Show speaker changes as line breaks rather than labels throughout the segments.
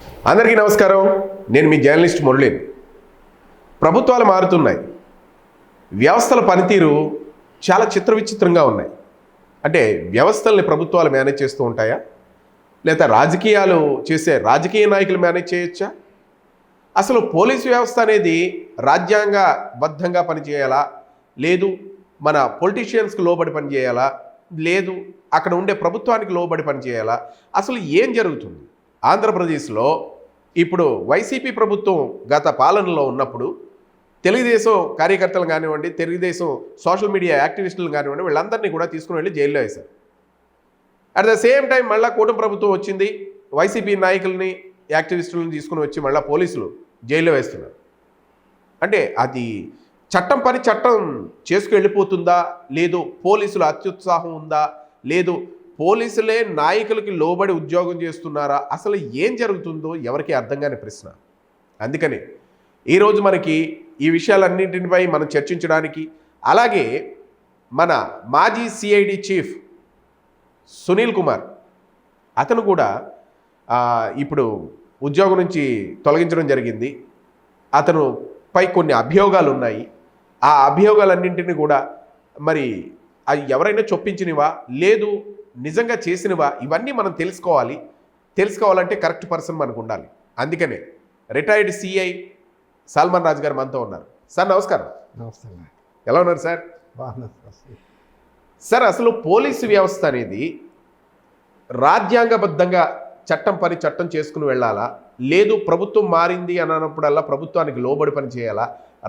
అందరికీ నమస్కారం. నేను మీ జర్నలిస్ట్ మురళీని. ప్రభుత్వాలు మారుతున్నాయి, వ్యవస్థల పనితీరు చాలా విచిత్రంగా ఉన్నాయి. అంటే వ్యవస్థల్ని ప్రభుత్వాలు మేనేజ్ చేస్తూ ఉంటాయా, లేదా రాజకీయాలు చేసే రాజకీయ నాయకులు మేనేజ్ చేయొచ్చా? అసలు పోలీసు వ్యవస్థ అనేది రాజ్యాంగబద్ధంగా పనిచేయాలా, లేదు మన పొలిటీషియన్స్కి లోబడి పనిచేయాలా, లేదు అక్కడ ఉండే ప్రభుత్వానికి లోబడి పనిచేయాలా? అసలు ఏం జరుగుతుంది? ఆంధ్రప్రదేశ్లో ఇప్పుడు వైసీపీ ప్రభుత్వం గత పాలనలో ఉన్నప్పుడు తెలుగుదేశం కార్యకర్తలు కానివ్వండి, తెలుగుదేశం సోషల్ మీడియా యాక్టివిస్టులు కానివ్వండి, వీళ్ళందరినీ కూడా తీసుకుని వెళ్ళి జైల్లో వేశారు. అట్ ద సేమ్ టైం మళ్ళీ కూటమి ప్రభుత్వం వచ్చింది, వైసీపీ నాయకుల్ని యాక్టివిస్టులను తీసుకుని వచ్చి మళ్ళీ పోలీసులు జైల్లో వేస్తున్నారు. అంటే అది చట్టం చేసుకెళ్ళిపోతుందా, లేదు పోలీసులు అత్యుత్సాహం ఉందా, లేదు పోలీసులే నాయకులకి లోబడి ఉద్యోగం చేస్తున్నారా? అసలు ఏం జరుగుతుందో ఎవరికి అర్థం కాని ప్రశ్న. అందుకని ఈరోజు మనకి ఈ విషయాలన్నింటిపై మనం చర్చించడానికి, అలాగే మన మాజీ సిఐడి చీఫ్ సునీల్ కుమార్, అతను కూడా ఇప్పుడు ఉద్యోగం నుంచి తొలగించడం జరిగింది. అతను పై కొన్ని అభియోగాలు ఉన్నాయి. ఆ అభియోగాలన్నింటినీ కూడా మరి అవి ఎవరైనా చొప్పించినవా, లేదు నిజంగా చేసినవా, ఇవన్నీ మనం తెలుసుకోవాలంటే కరెక్ట్ పర్సన్ మనకు ఉండాలి. అందుకనే రిటైర్డ్ సిఐ సల్మాన్ రాజు గారు మనతో ఉన్నారు. సార్ నమస్కారం.
నమస్తే.
ఎలా ఉన్నారు సార్? సార్, అసలు పోలీసు వ్యవస్థ అనేది రాజ్యాంగబద్ధంగా చట్టం చేసుకుని వెళ్ళాలా, లేదు ప్రభుత్వం మారింది అని అన్నప్పుడల్లా ప్రభుత్వానికి లోబడి పని చేయాలా,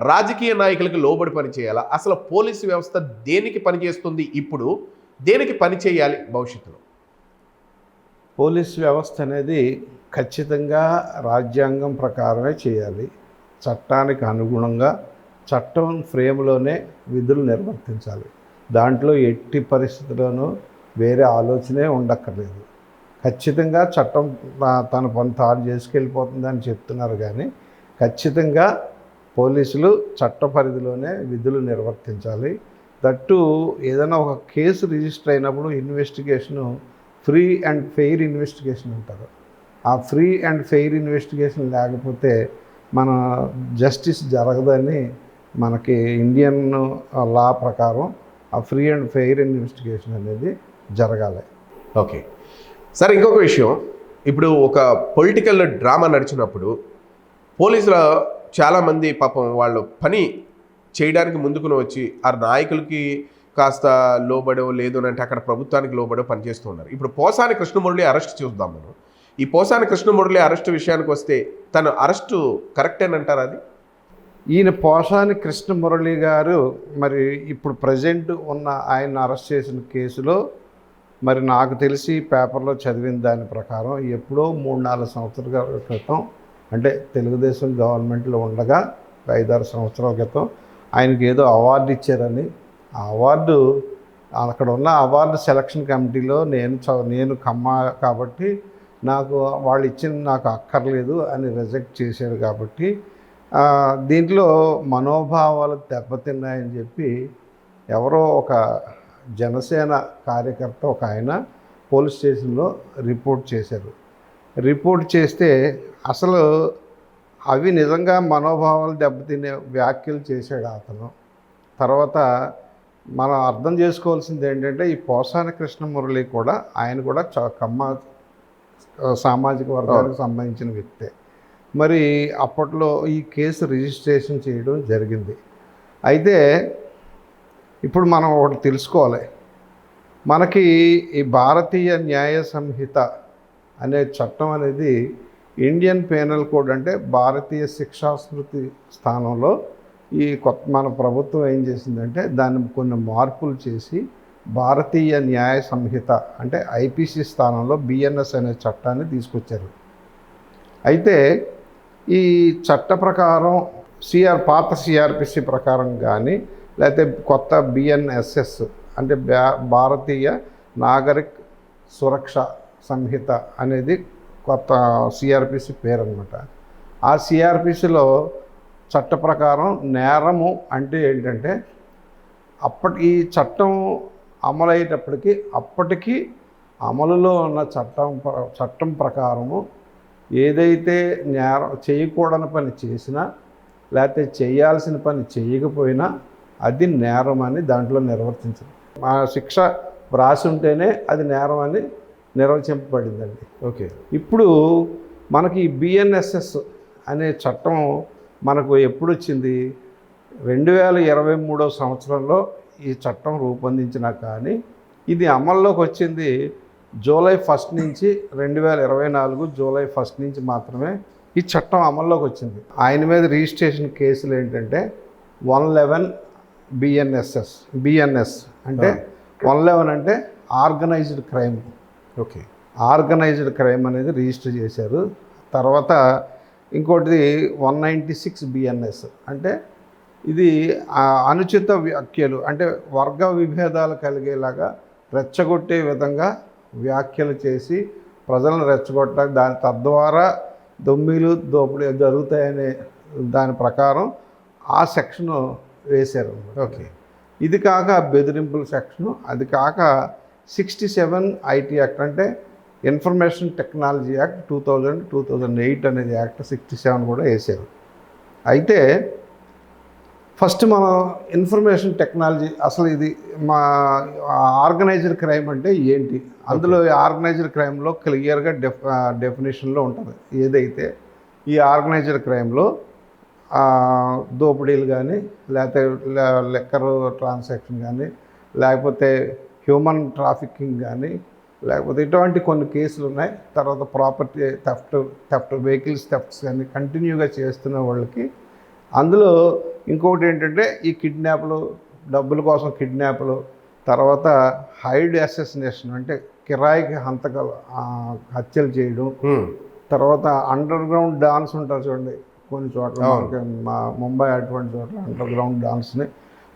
రాజకీయ నాయకులకు లోబడి పని చేయాలా? అసలు పోలీసు వ్యవస్థ దేనికి పనిచేస్తుంది ఇప్పుడు, దేనికి పని చేయాలి భవిష్యత్తులో?
పోలీస్ వ్యవస్థ అనేది ఖచ్చితంగా రాజ్యాంగం ప్రకారమే చేయాలి. చట్టానికి అనుగుణంగా చట్టం ఫ్రేమ్లోనే విధులు నిర్వర్తించాలి. దాంట్లో ఎట్టి పరిస్థితుల్లోనూ వేరే ఆలోచనే ఉండక్కర్లేదు. ఖచ్చితంగా చట్టం తన పని తాను చేసుకెళ్ళిపోతుందని చెప్తున్నారు, కానీ ఖచ్చితంగా పోలీసులు చట్ట పరిధిలోనే విధులు నిర్వర్తించాలి. దట్టు ఏదైనా ఒక కేసు రిజిస్టర్ అయినప్పుడు investigation free and fair investigation అంటారు. ఆ ఫ్రీ అండ్ ఫెయిర్ ఇన్వెస్టిగేషన్ లేకపోతే మన జస్టిస్ జరగదని మనకి ఇండియన్ లా ప్రకారం ఆ ఫ్రీ అండ్ ఫెయిర్ ఇన్వెస్టిగేషన్ అనేది జరగాలి.
ఓకే సార్, ఇంకొక విషయం, ఇప్పుడు ఒక పొలిటికల్ డ్రామా నడిచినప్పుడు పోలీసుల చాలామంది పాపం వాళ్ళు పని చేయడానికి ముందుకుని వచ్చి ఆ నాయకులకి కాస్త లోబడో లేదు అని అంటే అక్కడ ప్రభుత్వానికి లోబడో పనిచేస్తూ ఉన్నారు. ఇప్పుడు పోసాని కృష్ణమురళి అరెస్ట్ చూద్దాం మనం. ఈ పోసాని కృష్ణమురళి అరెస్ట్ విషయానికి వస్తే తన అరెస్టు కరెక్టేనంటారా? అది
ఈయన పోసాని కృష్ణమురళి గారు మరి ఇప్పుడు ప్రజెంట్ ఉన్న ఆయన అరెస్ట్ చేసిన కేసులో మరి నాకు తెలిసి పేపర్లో చదివిన దాని ప్రకారం ఎప్పుడో 3-4 సంవత్సరాల క్రితం, అంటే తెలుగుదేశం గవర్నమెంట్లో ఉండగా 5-6 సంవత్సరాల క్రితం ఆయనకి ఏదో అవార్డు ఇచ్చారని, ఆ అవార్డు అక్కడ ఉన్న అవార్డు సెలక్షన్ కమిటీలో నేను కమ్మ కాబట్టి నాకు వాళ్ళు ఇచ్చిన నాకు అక్కర్లేదు అని రిజెక్ట్ చేశారు. కాబట్టి దీంట్లో మనోభావాలు దెబ్బతిన్నాయని చెప్పి ఎవరో ఒక జనసేన కార్యకర్త ఒక ఆయన పోలీస్ స్టేషన్లో రిపోర్ట్ చేశారు. రిపోర్ట్ చేస్తే అసలు అవి నిజంగా మనోభావాలు దెబ్బతినే వ్యాఖ్యలు చేశాడు అతను. తర్వాత మనం అర్థం చేసుకోవాల్సింది ఏంటంటే ఈ పోసాని కృష్ణమురళి కూడా ఆయన కూడా కమ్మ సామాజిక వర్గానికి సంబంధించిన వ్యక్తే. మరి అప్పట్లో ఈ కేసు రిజిస్ట్రేషన్ చేయడం జరిగింది. అయితే ఇప్పుడు మనం ఒకటి తెలుసుకోవాలి, మనకి ఈ భారతీయ న్యాయ సంహిత అనే చట్టం అనేది ఇండియన్ పీనల్ కోడ్, అంటే భారతీయ శిక్షాస్మృతి స్థానంలో ఈ మన ప్రభుత్వం ఏం చేసిందంటే దాన్ని కొన్ని మార్పులు చేసి భారతీయ న్యాయ సంహిత అంటే ఐపీసీ స్థానంలో బిఎన్ఎస్ అనే చట్టాన్ని తీసుకొచ్చారు. అయితే ఈ చట్ట ప్రకారం పాత సిఆర్పిసి ప్రకారం కానీ లేకపోతే కొత్త బిఎన్ఎస్ఎస్ అంటే భారతీయ నాగరిక్ సురక్ష సంహిత అనేది కొత్త సిఆర్పిసి పేరు అన్నమాట. ఆ సిఆర్పిసిలో చట్ట ప్రకారం నేరము అంటే ఏంటంటే ఈ చట్టం అమలయ్యేటప్పటికి అప్పటికి అమలులో ఉన్న చట్టం ప్రకారము ఏదైతే నేరం చేయకూడని పని చేసినా లేకపోతే చేయాల్సిన పని చేయకపోయినా అది నేరం అని దాంట్లో నిర్వర్తించింది. ఆ శిక్ష వ్రాసి ఉంటేనే అది నేరం అని నిర్వచింపబడిందండి.
ఓకే.
ఇప్పుడు మనకి బిఎన్ఎస్ఎస్ అనే చట్టం మనకు ఎప్పుడు వచ్చింది? 2023 సంవత్సరంలో ఈ చట్టం రూపొందించినా కానీ ఇది అమల్లోకి వచ్చింది జూలై 1 నుంచి 2024 జూలై 1 నుంచి మాత్రమే ఈ చట్టం అమల్లోకి వచ్చింది. ఆయన మీద రిజిస్ట్రేషన్ కేసులు ఏంటంటే 111 బిఎన్ఎస్ అంటే 111 అంటే organised crime.
Okay.
Organised crime అనేది రిజిస్టర్ చేశారు. తర్వాత ఇంకోటిది 196 బిఎన్ఎస్ అంటే ఇది అనుచిత వ్యాఖ్యలు, అంటే వర్గ విభేదాలు కలిగేలాగా రెచ్చగొట్టే విధంగా వ్యాఖ్యలు చేసి ప్రజలను రెచ్చగొట్టడానికి దాని తద్వారా దొమ్మిలు దోపిడీ జరుగుతాయనే దాని ప్రకారం ఆ సెక్షను వేశారు.
ఓకే.
ఇది కాక బెదిరింపుల సెక్షను, అది కాక 67 ఐటీ యాక్ట్ అంటే ఇన్ఫర్మేషన్ టెక్నాలజీ యాక్ట్ 2008 అనేది యాక్ట్ 67 కూడా వేశారు. అయితే ఫస్ట్ మనం ఇన్ఫర్మేషన్ టెక్నాలజీ అసలు ఇది మా ఆర్గనైజ్డ్ క్రైమ్ అంటే ఏంటి, అందులో ఆర్గనైజ్డ్ క్రైమ్లో క్లియర్గా డెఫినేషన్లో ఉంటుంది. ఏదైతే ఈ ఆర్గనైజ్డ్ క్రైమ్లో దోపిడీలు కానీ లేకపోతే లెక్కర్ ట్రాన్సాక్షన్ కానీ లేకపోతే హ్యూమన్ ట్రాఫికింగ్ కానీ లేకపోతే ఇటువంటి కొన్ని కేసులు ఉన్నాయి. తర్వాత ప్రాపర్టీ థెఫ్ట్ వెహికల్స్ థెఫ్ట్స్ కానీ కంటిన్యూగా చేస్తున్న వాళ్ళకి అందులో ఇంకొకటి ఏంటంటే ఈ కిడ్నాప్లు, డబ్బుల కోసం కిడ్నాప్లు, తర్వాత హైడ్ అసెసినేషన్ అంటే కిరాయికి హత్యలు చేయడం, తర్వాత అండర్ గ్రౌండ్ డాన్స్ ఉంటారు చూడండి కొన్ని చోట్ల, మా ముంబై అటువంటి చోట్ల అండర్ గ్రౌండ్ డాన్స్ని,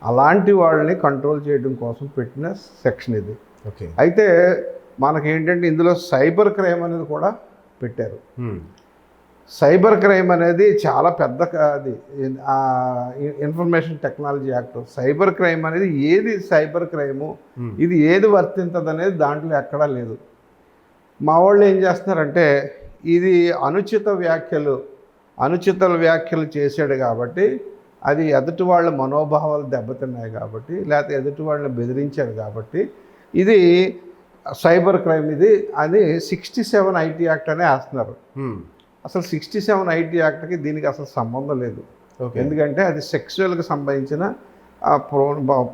అలాంటి వాళ్ళని కంట్రోల్ చేయడం కోసం పెట్టిన సెక్షన్ ఇది.
ఓకే.
అయితే మనకేంటంటే ఇందులో సైబర్ క్రైమ్ అనేది కూడా పెట్టారు. సైబర్ క్రైమ్ అనేది చాలా పెద్ద అది information technology act. Cyber crime అనేది ఏది సైబర్ క్రైము, ఇది ఏది వర్తించదు అనేది దాంట్లో ఎక్కడా లేదు. మా వాళ్ళు ఏం చేస్తున్నారంటే ఇది అనుచిత వ్యాఖ్యలు చేశాడు కాబట్టి, అది ఎదుటి వాళ్ళ మనోభావాలు దెబ్బతిన్నాయి కాబట్టి, లేకపోతే ఎదుటి వాళ్ళని బెదిరించాడు కాబట్టి ఇది సైబర్ క్రైమ్ ఇది అని 67 ఐటీ యాక్ట్ అనే వేస్తున్నారు. అసలు 67 ఐటీ యాక్ట్కి దీనికి అసలు సంబంధం లేదు. ఎందుకంటే అది సెక్సువల్కి సంబంధించిన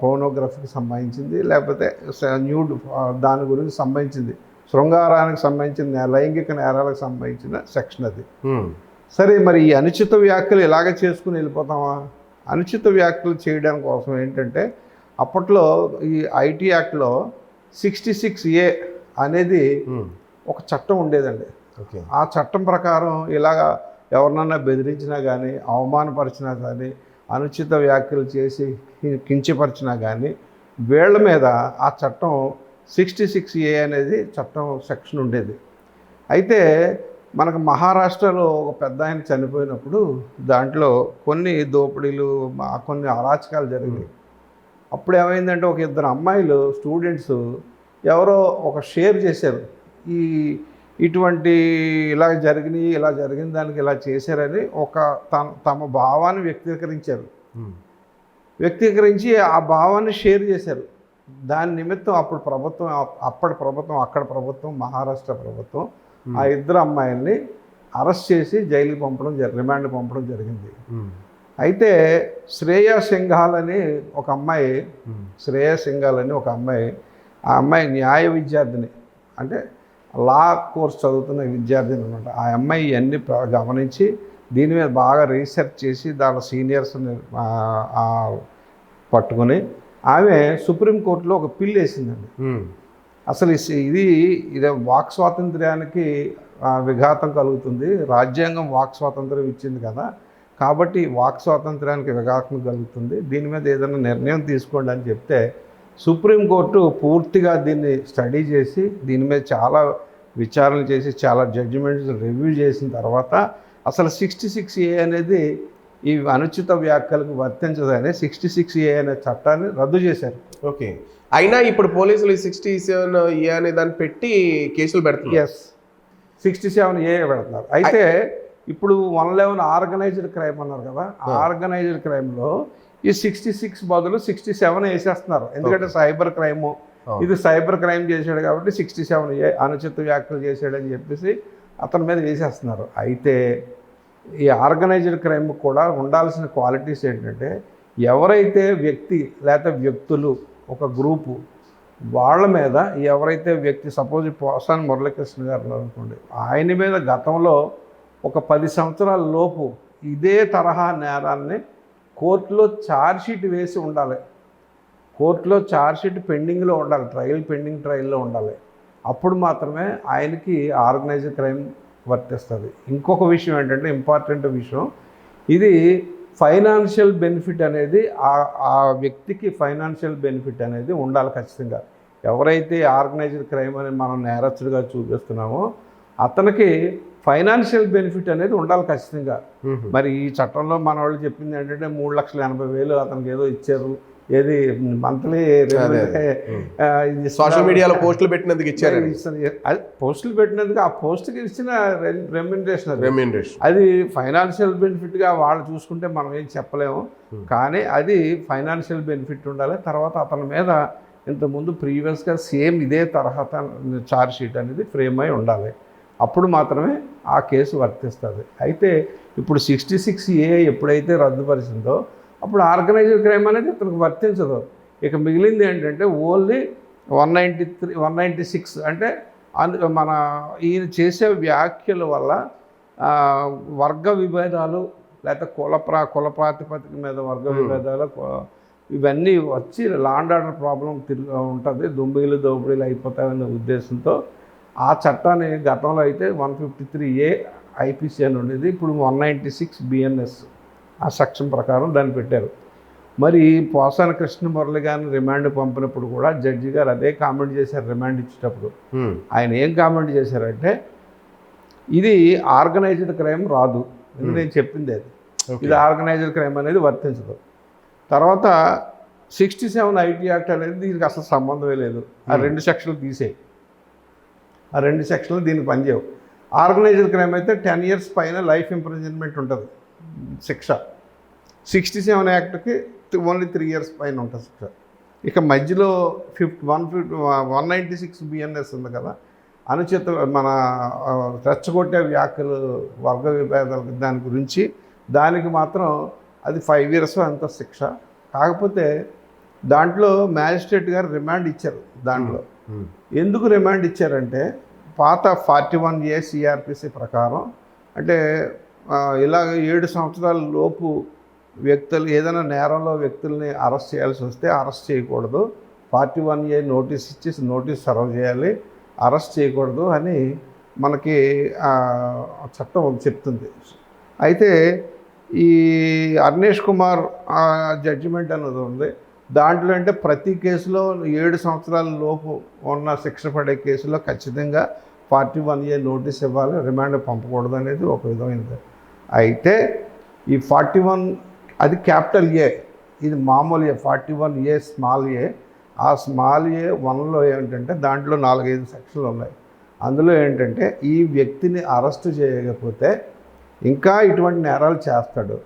పోర్నోగ్రఫీకి సంబంధించింది, లేకపోతే న్యూడ్ దాని గురించి సంబంధించింది, శృంగారానికి సంబంధించిన లైంగిక నేరాలకు సంబంధించిన సెక్షన్ అది. సరే, మరి ఈ అనుచిత వ్యాఖ్యలు ఇలాగ చేసుకుని వెళ్ళిపోతామా? అనుచిత వ్యాఖ్యలు చేయడం కోసం ఏంటంటే అప్పట్లో ఈ ఐటీ యాక్ట్లో 66A అనేది ఒక చట్టం ఉండేదండి. ఆ చట్టం ప్రకారం ఇలాగ ఎవరినన్నా బెదిరించినా కానీ, అవమానపరిచినా కానీ, అనుచిత వ్యాఖ్యలు చేసి కించపరిచినా కానీ వీళ్ళ మీద ఆ చట్టం 66A అనేది చట్టం సెక్షన్ ఉండేది. అయితే మనకు మహారాష్ట్రలో ఒక పెద్ద ఆయన చనిపోయినప్పుడు దాంట్లో కొన్ని దోపిడీలు, కొన్ని అరాచకాలు జరిగాయి. అప్పుడు ఏమైందంటే ఒక ఇద్దరు అమ్మాయిలు స్టూడెంట్స్ ఎవరో ఒక షేర్ చేశారు, ఇటువంటి ఇలా జరిగిన దానికి ఇలా చేశారని ఒక తమ భావాన్ని వ్యక్తీకరించి ఆ భావాన్ని షేర్ చేశారు. దాని నిమిత్తం అప్పటి ప్రభుత్వం అక్కడ ప్రభుత్వం మహారాష్ట్ర ప్రభుత్వం ఆ ఇద్దరు అమ్మాయిల్ని అరెస్ట్ చేసి జైలుకి రిమాండ్ పంపడం జరిగింది. అయితే శ్రేయా సింఘాల్ అని ఒక అమ్మాయి, ఆ అమ్మాయి న్యాయ విద్యార్థిని, అంటే లా కోర్స్ చదువుతున్న విద్యార్థిని అనమాట. ఆ అమ్మాయి ఇవన్నీ గమనించి దీని మీద బాగా రీసెర్చ్ చేసి దాని సీనియర్స్ని పట్టుకొని ఆమె సుప్రీంకోర్టులో ఒక పిల్ వేసిందండి. అసలు ఇది వాక్ స్వాతంత్ర్యానికి విఘాతం కలుగుతుంది, రాజ్యాంగం వాక్ స్వాతంత్ర్యం ఇచ్చింది కదా, కాబట్టి వాక్ స్వాతంత్ర్యానికి విఘాతం కలుగుతుంది, దీని మీద ఏదైనా నిర్ణయం తీసుకోండి అని చెప్తే సుప్రీంకోర్టు పూర్తిగా దీన్ని స్టడీ చేసి దీని మీద చాలా విచారణ చేసి చాలా జడ్జిమెంట్స్ రివ్యూ చేసిన తర్వాత అసలు 66A అనేది ఈ అనుచిత వ్యాఖ్యలకు వర్తించదని 66A అనే చట్టాన్ని రద్దు చేశారు.
ఓకే. అయినా ఇప్పుడు పోలీసులు 67A అనే దాన్ని పెట్టి కేసులు పెడుతున్నారు.
ఎస్, 67A పెడుతున్నారు. అయితే ఇప్పుడు 111 ఆర్గనైజ్డ్ క్రైమ్ అన్నారు కదా, ఆర్గనైజ్డ్ క్రైమ్లో ఈ 66 బదులు 67 వేసేస్తున్నారు. ఎందుకంటే సైబర్ క్రైము, ఇది సైబర్ క్రైమ్ చేశాడు కాబట్టి 67A అనుచిత వ్యాఖ్యలు చేశాడని చెప్పేసి అతని మీద వేసేస్తున్నారు. అయితే ఈ ఆర్గనైజ్డ్ క్రైమ్ కూడా ఉండాల్సిన క్వాలిటీస్ ఏంటంటే, ఎవరైతే వ్యక్తి లేకపోతే వ్యక్తులు ఒక గ్రూపు వాళ్ళ మీద, ఎవరైతే వ్యక్తి సపోజ్ పోసాని మురళీకృష్ణ గారు అనుకోండి, ఆయన మీద గతంలో ఒక 10 సంవత్సరాల లోపు ఇదే తరహా నేరాన్ని కోర్టులో ఛార్జ్షీట్ వేసి ఉండాలి. కోర్టులో ఛార్జ్షీట్ పెండింగ్లో ఉండాలి, ట్రయల్లో ఉండాలి. అప్పుడు మాత్రమే ఆయనకి ఆర్గనైజ్డ్ క్రైమ్ వర్తిస్తుంది. ఇంకొక విషయం ఏంటంటే, ఇంపార్టెంట్ విషయం, ఇది ఫైనాన్షియల్ బెనిఫిట్ అనేది ఆ వ్యక్తికి ఫైనాన్షియల్ బెనిఫిట్ అనేది ఉండాలి ఖచ్చితంగా. ఎవరైతే ఆర్గనైజ్డ్ క్రైమ్ అని మనం నేరస్తుడిగా చూపిస్తున్నామో అతనికి ఫైనాన్షియల్ బెనిఫిట్ అనేది ఉండాలి ఖచ్చితంగా. మరి ఈ చట్టంలో మన వాళ్ళు చెప్పింది ఏంటంటే 3,80,000 అతనికి ఏదో ఇచ్చారు, ఏది మంత్లీ
సోషల్ మీడియాలో పోస్టులు పెట్టినందుకు ఇచ్చారు.
పోస్టులు పెట్టినందుకు ఆ పోస్ట్కి ఇచ్చిన రెమ్యూనరేషన్ అది ఫైనాన్షియల్ బెనిఫిట్గా వాళ్ళు చూసుకుంటే మనం ఏం చెప్పలేము. కానీ అది ఫైనాన్షియల్ బెనిఫిట్ ఉండాలి. తర్వాత అతని మీద ఇంతకుముందు ప్రీవియస్గా సేమ్ ఇదే తరహా ఛార్జ్ షీట్ అనేది ఫ్రేమ్ అయి ఉండాలి. అప్పుడు మాత్రమే ఆ కేసు వర్తిస్తుంది. అయితే ఇప్పుడు 66A ఎప్పుడైతే రద్దుపరిచిందో అప్పుడు ఆర్గనైజ్డ్ క్రైమ్ అనేది ఇతనికి వర్తించదు. ఇక మిగిలింది ఏంటంటే ఓన్లీ 193, 196 అంటే మన ఈయన చేసే వ్యాఖ్యల వల్ల వర్గ విభేదాలు లేకపోతే కుల ప్రాతిపదిక మీద వర్గ విభేదాలు ఇవన్నీ వచ్చి లా అండ్ ఆర్డర్ ప్రాబ్లం ఉంటుంది, దోపిడీలు అయిపోతాయనే ఉద్దేశంతో ఆ చట్టాన్ని గతంలో అయితే 153A IPC అని ఉండేది, ఇప్పుడు 196 BNS ఆ సెక్షన్ ప్రకారం దాన్ని పెట్టారు. మరి పోసాని కృష్ణ మురళి గారిని రిమాండ్ పంపినప్పుడు కూడా జడ్జి గారు అదే కామెంట్ చేశారు. రిమాండ్ ఇచ్చేటప్పుడు ఆయన ఏం కామెంట్ చేశారంటే, ఇది ఆర్గనైజ్డ్ క్రైమ్ రాదు, ఎందుకు నేను చెప్పింది అది, ఇది ఆర్గనైజ్డ్ క్రైమ్ అనేది వర్తించదు. తర్వాత 67 IT యాక్ట్ అనేది దీనికి అసలు సంబంధమే లేదు. ఆ 2 సెక్షన్లు తీసేయి, ఆ 2 సెక్షన్లు దీనికి పనిచేయవు. ఆర్గనైజ్డ్ క్రైమ్ అయితే 10 years పైన లైఫ్ ఇంప్రిజన్మెంట్ ఉంటుంది శిక్ష. 67 యాక్ట్కి ఓన్లీ 3 years పైన ఉంటుంది శిక్ష. ఇక మధ్యలో 196 BNS ఉంది కదా, అనుచిత మన రెచ్చగొట్టే వ్యాఖ్యలు వర్గ విభేదాలు దాని గురించి, దానికి మాత్రం అది 5 years అంత శిక్ష. కాకపోతే దాంట్లో మ్యాజిస్ట్రేట్ గారు రిమాండ్ ఇచ్చారు. దాంట్లో ఎందుకు రిమాండ్ ఇచ్చారంటే, పాత 41A CRPC ప్రకారం అంటే ఇలాగ 7 సంవత్సరాల లోపు వ్యక్తులు ఏదైనా నేరంలో వ్యక్తుల్ని అరెస్ట్ చేయాల్సి వస్తే అరెస్ట్ చేయకూడదు, 41A నోటీస్ ఇచ్చి నోటీస్ సర్వ్ చేయాలి, అరెస్ట్ చేయకూడదు అని మనకి చట్టం చెప్తుంది. అయితే ఈ అర్నేష్ కుమార్ జడ్జిమెంట్ అన్నది ఉంది. దాంట్లో అంటే ప్రతి కేసులో 7 సంవత్సరాల లోపు ఉన్న శిక్ష పడే కేసులో ఖచ్చితంగా 41A నోటీస్ ఇవ్వాలి, రిమాండ్ పంపకూడదు అనేది ఒక విధమైనది. అయితే ఈ 41 అది క్యాపిటల్ A, ఇది మామూలు A, 41A స్మాల్ A. ఆ స్మాల్ A 1లో ఏంటంటే దాంట్లో 4-5 సెక్షన్లు ఉన్నాయి. అందులో ఏంటంటే ఈ వ్యక్తిని అరెస్ట్ చేయకపోతే ఇంకా ఇటువంటి నేరాలు చేస్తాడు,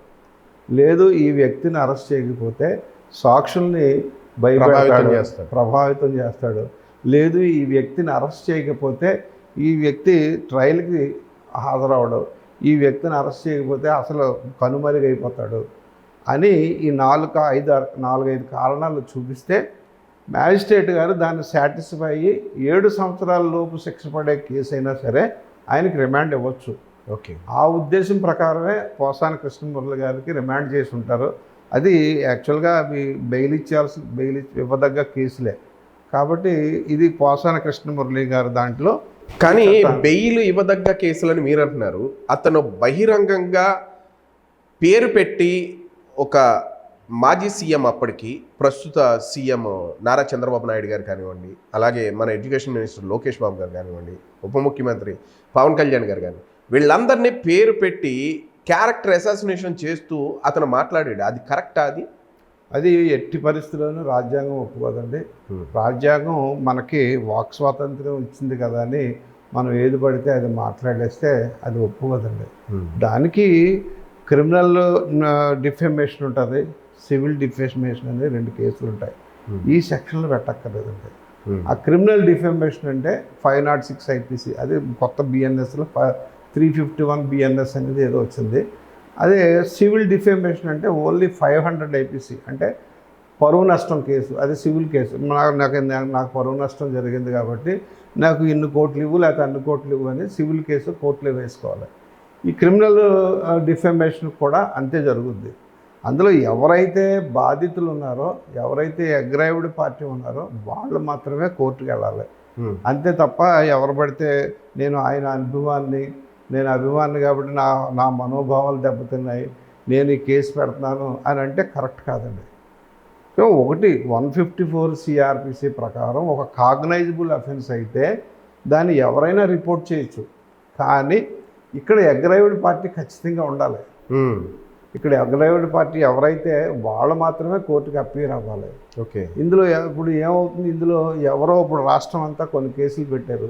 లేదు ఈ వ్యక్తిని అరెస్ట్ చేయకపోతే సాక్షుల్ని ప్రభావితం చేస్తాడు, లేదు ఈ వ్యక్తిని అరెస్ట్ చేయకపోతే ఈ వ్యక్తి ట్రయల్కి హాజరవడు, ఈ వ్యక్తిని అరెస్ట్ చేయకపోతే అసలు కనుమరుగైపోతాడు అని ఈ 4-5 కారణాలు చూపిస్తే మ్యాజిస్ట్రేట్ గారు దాన్ని సాటిస్ఫై అయ్యి 7 సంవత్సరాల లోపు శిక్ష పడే కేసు అయినా సరే ఆయనకి రిమాండ్ ఇవ్వచ్చు.
ఓకే, ఆ
ఉద్దేశం ప్రకారమే పోసాని కృష్ణమురళి గారికి రిమాండ్ చేసి ఉంటారు. అది యాక్చువల్గా అవి బెయిల్ ఇవ్వదగ్గ కేసులే కాబట్టి ఇది పోసాని కృష్ణమురళి గారు దాంట్లో.
కానీ బెయిల్ ఇవ్వదగ్గ కేసులని మీరు అంటున్నారు, అతను బహిరంగంగా పేరు పెట్టి ఒక మాజీ సీఎం, అప్పటికి ప్రస్తుత సీఎం నారా చంద్రబాబు నాయుడు గారు కానివ్వండి, అలాగే మన ఎడ్యుకేషన్ మినిస్టర్ లోకేష్ బాబు గారు కానివ్వండి, ఉప ముఖ్యమంత్రి పవన్ కళ్యాణ్ గారు కానీ, వీళ్ళందరినీ పేరు పెట్టి క్యారెక్టర్ అసాసినేషన్ చేస్తూ అతను మాట్లాడాడు. అది కరెక్టా?
అది ఎట్టి పరిస్థితుల్లోనూ రాజ్యాంగం ఒప్పుకోదండి. రాజ్యాంగం మనకి వాక్ స్వాతంత్ర్యం ఇచ్చింది కదా అని మనం ఏది పడితే అది మాట్లాడేస్తే అది ఒప్పుకోదండి. దానికి క్రిమినల్ డిఫెమేషన్ ఉంటుంది, సివిల్ డిఫెమేషన్ అనేది 2 కేసులు ఉంటాయి. ఈ సెక్షన్లు పెట్టక్కర్లేదండి. ఆ క్రిమినల్ డిఫెమేషన్ అంటే 506 ఐపీసీ, అది కొత్త బిఎన్ఎస్లో 351 బిఎన్ఎస్ అనేది ఏదో వచ్చింది. అదే సివిల్ డిఫెమేషన్ అంటే ఓన్లీ 500 ఐపీసీ, అంటే పరువు నష్టం కేసు, అది సివిల్ కేసు. నాకు పరువు నష్టం జరిగింది కాబట్టి నాకు ఇన్ని కోట్లు ఇవ్వు లేకపోతే అన్ని కోట్లు ఇవ్వు అని సివిల్ కేసు కోర్టులో వేసుకోవాలి. ఈ క్రిమినల్ డిఫెమేషన్ కూడా అంతే జరుగుద్ది. అందులో ఎవరైతే బాధితులు ఉన్నారో, ఎవరైతే అగ్రైవ్డ్ పార్టీ ఉన్నారో వాళ్ళు మాత్రమే కోర్టుకు వెళ్ళాలి. అంతే తప్ప ఎవరు పడితే నేను ఆయన అభిమాని కాబట్టి నా మనోభావాలు దెబ్బతిన్నాయి, నేను ఈ కేసు పెడుతున్నాను అని అంటే కరెక్ట్ కాదండి. సో 154 సిఆర్పిసి ప్రకారం ఒక కాగ్నైజబుల్ అఫెన్స్ అయితే దాన్ని ఎవరైనా రిపోర్ట్ చేయొచ్చు. కానీ ఇక్కడ అగ్రైవ్డ్ పార్టీ ఖచ్చితంగా ఉండాలి. ఇక్కడ అగ్రైవ్డ్ పార్టీ ఎవరైతే వాళ్ళు మాత్రమే కోర్టుకి అప్పీర్ అవ్వాలి.
ఓకే.
ఇందులో ఇప్పుడు ఏమవుతుంది, ఇందులో ఎవరో ఇప్పుడు రాష్ట్రం అంతా కొన్ని కేసులు పెట్టారు.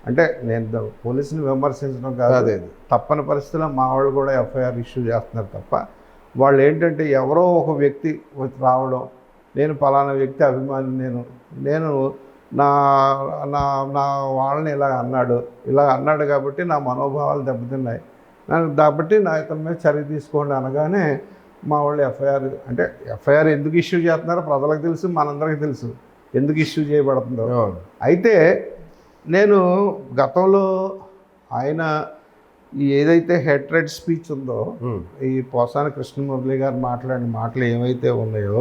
అంటే నేను పోలీసుని విమర్శించడం కాదు, తప్పని పరిస్థితుల్లో మా వాళ్ళు కూడా ఎఫ్ఐఆర్ ఇష్యూ చేస్తున్నారు తప్ప, వాళ్ళు ఏంటంటే ఎవరో ఒక వ్యక్తి రావడం, నేను పలానా వ్యక్తి అభిమాని, నేను నా నా నా వాళ్ళని ఇలా అన్నాడు కాబట్టి నా మనోభావాలు దెబ్బతిన్నాయి కాబట్టి నా ఇతని మీద చర్య తీసుకోండి అనగానే మా వాళ్ళు ఎఫ్ఐఆర్ ఎందుకు ఇష్యూ చేస్తున్నారో ప్రజలకు తెలుసు, మనందరికీ తెలుసు ఎందుకు ఇష్యూ చేయబడుతుందో. అయితే నేను గతంలో ఆయన ఏదైతే హెట్రెడ్ స్పీచ్ ఉందో, ఈ పోసాని కృష్ణమురళి గారు మాట్లాడిన మాటలు ఏవైతే ఉన్నాయో,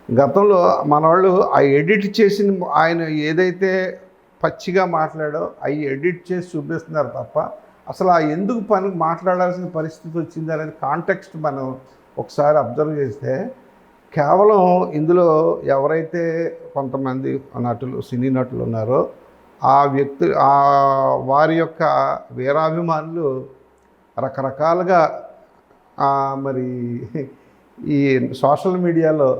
గతంలో మన వాళ్ళు ఆ ఎడిట్ చేసిన ఆయన ఏదైతే పచ్చిగా మాట్లాడో అవి ఎడిట్ చేసి చూపిస్తున్నారు తప్ప అసలు ఆ ఎందుకు మాట్లాడాల్సిన పరిస్థితి వచ్చింది అనేది కాంటెక్స్ట్ మనం ఒకసారి అబ్జర్వ్ చేస్తే, కేవలం ఇందులో ఎవరైతే కొంతమంది సినీ నటులు ఉన్నారో వారి యొక్క వీరాభిమానులు రకరకాలుగా మరి ఈ సోషల్ మీడియాలో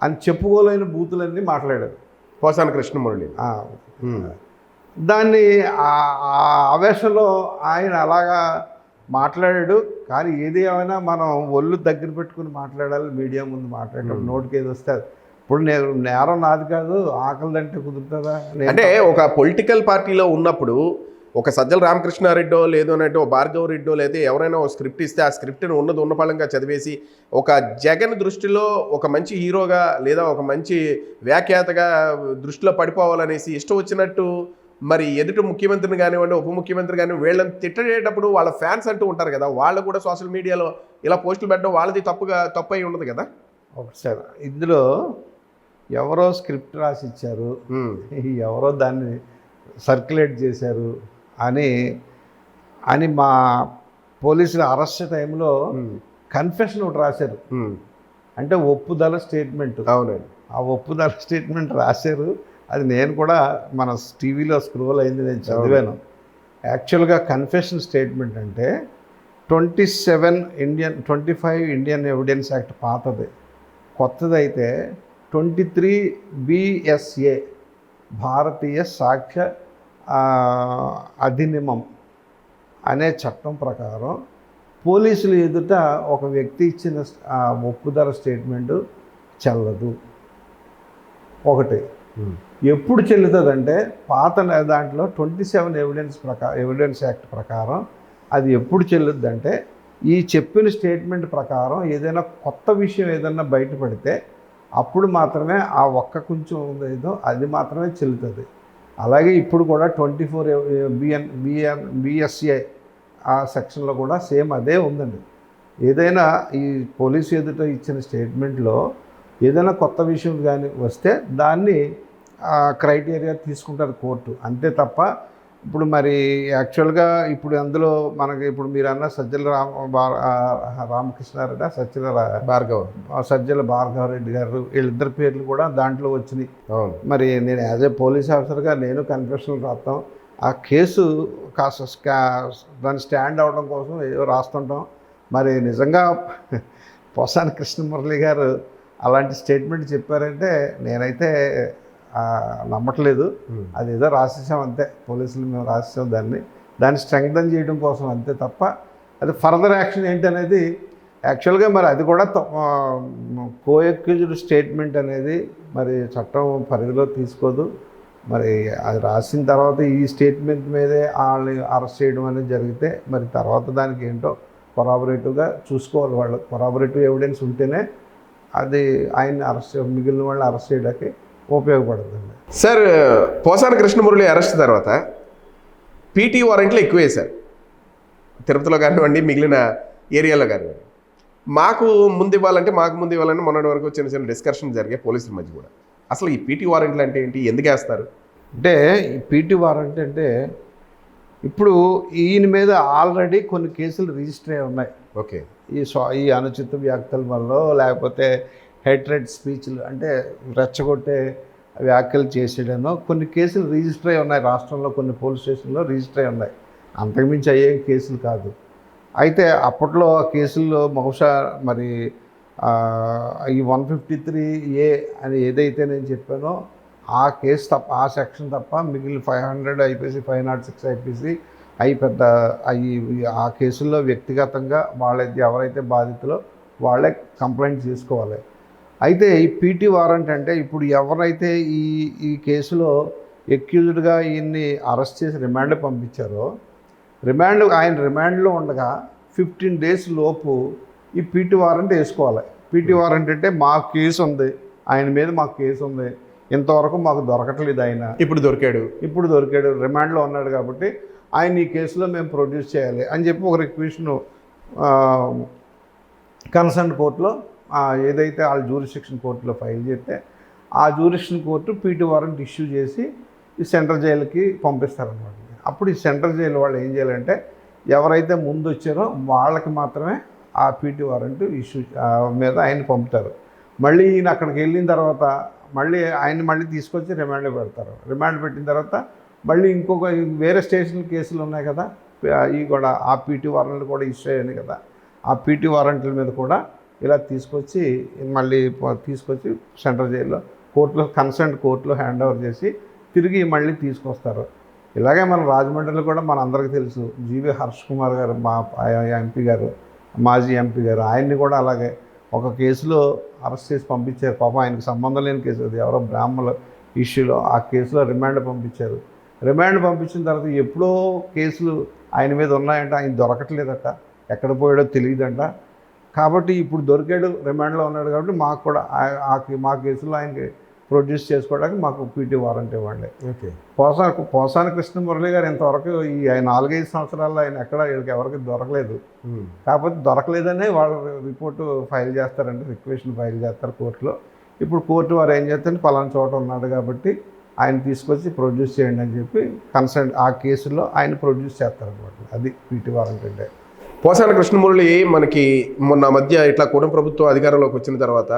అని చెప్పుకోలేని బూతులన్నీ మాట్లాడారు
పోసాని కృష్ణమురళి.
దాన్ని ఆవేశంలో ఆయన అలాగా మాట్లాడాడు. కానీ ఏది ఏమైనా మనం ఒళ్ళు దగ్గర పెట్టుకుని మాట్లాడాలి, మీడియా ముందు మాట్లాడేటప్పుడు నోటికి ఏది వస్తే. ఇప్పుడు నేరం నాది కాదు, ఆకలిదంటే కుదురుతుందా?
అంటే ఒక పొలిటికల్ పార్టీలో ఉన్నప్పుడు ఒక సజ్జల రామకృష్ణారెడ్డో లేదు అంటే ఓ భార్గవ రెడ్డో లేదా ఎవరైనా ఒక స్క్రిప్ట్ ఇస్తే ఆ స్క్రిప్ట్ని ఉన్నపళంగా చదివేసి ఒక జగన్ దృష్టిలో ఒక మంచి హీరోగా లేదా ఒక మంచి వ్యాఖ్యాతగా దృష్టిలో పడిపోవాలనేసి ఇష్టం వచ్చినట్టు మరి ఎదుటి ముఖ్యమంత్రిని కానివ్వండి, ఉప ముఖ్యమంత్రి కానీ వీళ్ళని తిట్టేటప్పుడు వాళ్ళ ఫ్యాన్స్ అంటూ ఉంటారు కదా, వాళ్ళు కూడా సోషల్ మీడియాలో ఇలా పోస్టులు పెట్టడం వాళ్ళది తప్పు అయి ఉండదు కదా.
ఒకసారి ఇందులో ఎవరో స్క్రిప్ట్ రాసి ఇచ్చారు, ఎవరో దాన్ని సర్క్యులేట్ చేశారు అని మా పోలీసులు అరెస్ట్ టైంలో కన్ఫెషన్ ఒకటి రాశారు. అంటే ఒప్పుదల స్టేట్మెంట్.
అవునండి.
ఆ ఒప్పుదల స్టేట్మెంట్ రాశారు. అది నేను కూడా మన టీవీలో స్క్రోల్ అయింది, నేను చదివాను. యాక్చువల్గా కన్ఫెషన్ స్టేట్మెంట్ అంటే 25 ఇండియన్ ఎవిడెన్స్ యాక్ట్ పాతది, కొత్తదైతే 23 BSA భారతీయ సాక్ష్య అధినియమం అనే చట్టం ప్రకారం పోలీసులు ఎదుట ఒక వ్యక్తి ఇచ్చిన ఒప్పుదల స్టేట్మెంటు చెల్లదు. ఒకటి ఎప్పుడు చెల్లుతుందంటే పాత దాంట్లో 27 ఎవిడెన్స్ యాక్ట్ ప్రకారం అది ఎప్పుడు చెల్లుద్దంటే ఈ చెప్పిన స్టేట్మెంట్ ప్రకారం ఏదైనా కొత్త విషయం ఏదైనా బయటపడితే అప్పుడు మాత్రమే ఆ ఒక్క కొంచెం ఏదో అది మాత్రమే చెల్లుతుంది. అలాగే ఇప్పుడు కూడా 24 BSA ఆ సెక్షన్లో కూడా సేమ్ అదే ఉందండి. ఏదైనా ఈ పోలీసు ఎదుట ఇచ్చిన స్టేట్మెంట్లో ఏదైనా కొత్త విషయం కానీ వస్తే దాన్ని క్రైటీరియా తీసుకుంటారు కోర్టు, అంతే తప్ప ఇప్పుడు మరి యాక్చువల్గా ఇప్పుడు అందులో మనకి ఇప్పుడు మీరు అన్న సజ్జల రామకృష్ణారెడ్డి, సజ్జల భార్గవరెడ్డి గారు, వీళ్ళిద్దరి పేర్లు కూడా దాంట్లో వచ్చినాయి. మరి నేను యాజ్ ఏ పోలీస్ ఆఫీసర్గా నేను కన్ఫెషన్లు రాస్తాం, ఆ కేసు కాస్త దాన్ని స్టాండ్ అవడం కోసం ఏదో రాస్తుంటాం. మరి నిజంగా పోసాని కృష్ణమురళి గారు అలాంటి స్టేట్మెంట్ చెప్పారంటే నేనైతే నమ్మట్లేదు. అది ఏదో రాసేసాం అంతే, పోలీసులు మేము రాసేసాం దాన్ని స్ట్రెంగ్థన్ చేయడం కోసం అంతే తప్ప అది ఫర్దర్ యాక్షన్ ఏంటనేది యాక్చువల్గా మరి అది కూడా కో-అక్యూజ్డ్ స్టేట్మెంట్ అనేది మరి చట్టం పరిధిలో తీసుకోదు. మరి అది రాసిన తర్వాత ఈ స్టేట్మెంట్ మీదే వాళ్ళని అరెస్ట్ చేయడం అనేది జరిగితే మరి తర్వాత దానికి ఏంటో కొరాబరేటివ్గా చూసుకోవాలి. వాళ్ళు కొరాబరేటివ్ ఎవిడెన్స్ ఉంటేనే అది ఆయన్ని మిగిలిన వాళ్ళని అరెస్ట్ చేయడానికి ఉపయోగపడుతుంది.
సార్, పోసాని కృష్ణమురళి అరెస్ట్ తర్వాత పీటీ వారెంట్లు ఎక్కువ వేశారు, తిరుపతిలో కానివ్వండి, మిగిలిన ఏరియాలో కానివ్వండి. మాకు ముందు ఇవ్వాలని మొన్నటి వరకు చిన్న చిన్న డిస్కషన్ జరిగాయి పోలీసుల మధ్య కూడా. అసలు ఈ పీటీ వారెంట్లు అంటే ఏంటి, ఎందుకు వేస్తారు?
అంటే ఈ పీటీ వారెంట్ అంటే ఇప్పుడు ఈయన మీద ఆల్రెడీ కొన్ని కేసులు రిజిస్టర్ అయి ఉన్నాయి.
ఓకే.
ఈ అనుచిత వ్యాఖ్యల వల్ల లేకపోతే హేట్రెడ్ స్పీచ్లు అంటే రెచ్చగొట్టే వ్యాఖ్యలు చేసేయడనో కొన్ని కేసులు రిజిస్టర్ అయి ఉన్నాయి రాష్ట్రంలో, కొన్ని పోలీస్ స్టేషన్లో రిజిస్టర్ అయి ఉన్నాయి. అంతకుమించి అయ్యే కేసులు కాదు. అయితే అప్పట్లో ఆ కేసుల్లో బహుశా మరి ఈ 153A అని ఏదైతే నేను చెప్పానో ఆ కేసు తప్ప, ఆ సెక్షన్ తప్ప మిగిలిన 500 ఐపీసీ, 506 ఐపీసీ ఆ కేసుల్లో వ్యక్తిగతంగా ఎవరైతే బాధితులో వాళ్ళే కంప్లైంట్ చేసుకోవాలి. అయితే ఈ పీటీ వారెంట్ అంటే ఇప్పుడు ఎవరైతే ఈ కేసులో ఎక్యూజ్డ్గా ఈయన్ని అరెస్ట్ చేసి రిమాండ్ పంపించారో, ఆయన రిమాండ్లో ఉండగా 15 days లోపు ఈ పీటీ వారెంట్ వేసుకోవాలి. పీటీ వారెంట్ అంటే మాకు కేసు ఉంది, ఆయన మీద మాకు కేసు ఉంది, ఇంతవరకు మాకు దొరకట్లేదు, ఆయన ఇప్పుడు దొరికాడు, రిమాండ్లో ఉన్నాడు కాబట్టి ఆయన ఈ కేసులో మేము ప్రొడ్యూస్ చేయాలి అని చెప్పి ఒక రిక్వెషన్ కన్సర్న్ కోర్టులో ఏదైతే వాళ్ళ జ్యూరిస్డిక్షన్ కోర్టులో ఫైల్ చేస్తే ఆ jurisdiction court PT warrant issue చేసి ఈ సెంట్రల్ జైలుకి పంపిస్తారనమాట. అప్పుడు ఈ సెంట్రల్ జైలు వాళ్ళు ఏం చేయాలంటే ఎవరైతే ముందు వచ్చారో వాళ్ళకి మాత్రమే ఆ పీటీ వారెంట్ ఇష్యూ మీద ఆయన పంపుతారు. మళ్ళీ ఈయన అక్కడికి వెళ్ళిన తర్వాత ఆయన్ని తీసుకొచ్చి రిమాండ్ పెడతారు. రిమాండ్ పెట్టిన తర్వాత మళ్ళీ ఇంకొక వేరే స్టేషన్ కేసులు ఉన్నాయి కదా, ఇవి కూడా ఆ పీటీ వారెంట్లు కూడా ఇష్యూ అయ్యాయి కదా, ఆ పీటీ వారెంట్ల మీద కూడా ఇలా తీసుకొచ్చి సెంట్రల్ జైల్లో కన్సర్న్ కోర్టులో హ్యాండ్ ఓవర్ చేసి తిరిగి మళ్ళీ తీసుకొస్తారు. ఇలాగే మన రాజమండ్రిలో కూడా మన అందరికీ తెలుసు జీవి హర్ష్ కుమార్ గారు, మా ఎంపీ గారు, మాజీ ఎంపీ గారు, ఆయన్ని కూడా అలాగే ఒక కేసులో అరెస్ట్ చేసి పంపించారు. పాపం ఆయనకు సంబంధం లేని కేసు, అది ఎవరో బ్రాహ్మణుల ఇష్యూలో ఆ కేసులో రిమాండ్ పంపించారు. రిమాండ్ పంపించిన తర్వాత ఎప్పుడో కేసులు ఆయన మీద ఉన్నాయంట, ఆయన దొరకట్లేదట, ఎక్కడ పోయాడో తెలియదంట. కాబట్టి ఇప్పుడు దొరికాడు, రిమాండ్లో ఉన్నాడు కాబట్టి మాకు కూడా మా కేసులో ఆయనకి ప్రొడ్యూస్ చేసుకోవడానికి మాకు పీటీ వారెంట్ ఇవ్వండి.
ఓకే.
పోసాని కృష్ణమురళి గారు ఇంతవరకు ఈ 4-5 సంవత్సరాల్లో ఆయన ఎవరికి దొరకలేదు. కాకపోతే దొరకలేదనే వాళ్ళు రిపోర్టు ఫైల్ చేస్తారంటే, రిక్వెషన్ ఫైల్ చేస్తారు కోర్టులో. ఇప్పుడు కోర్టు వారు ఏం చేస్తారంటే పలానా చోట ఉన్నాడు కాబట్టి ఆయన తీసుకొచ్చి ప్రొడ్యూస్ చేయండి అని చెప్పి కన్సర్న్ ఆ కేసులో ఆయన ప్రొడ్యూస్ చేస్తారనమాట. అది పీటీ వారెంట్ అంటే.
పోసాని కృష్ణమురళి మనకి మొన్న మధ్య ఇట్లా కూటమి ప్రభుత్వం అధికారంలోకి వచ్చిన తర్వాత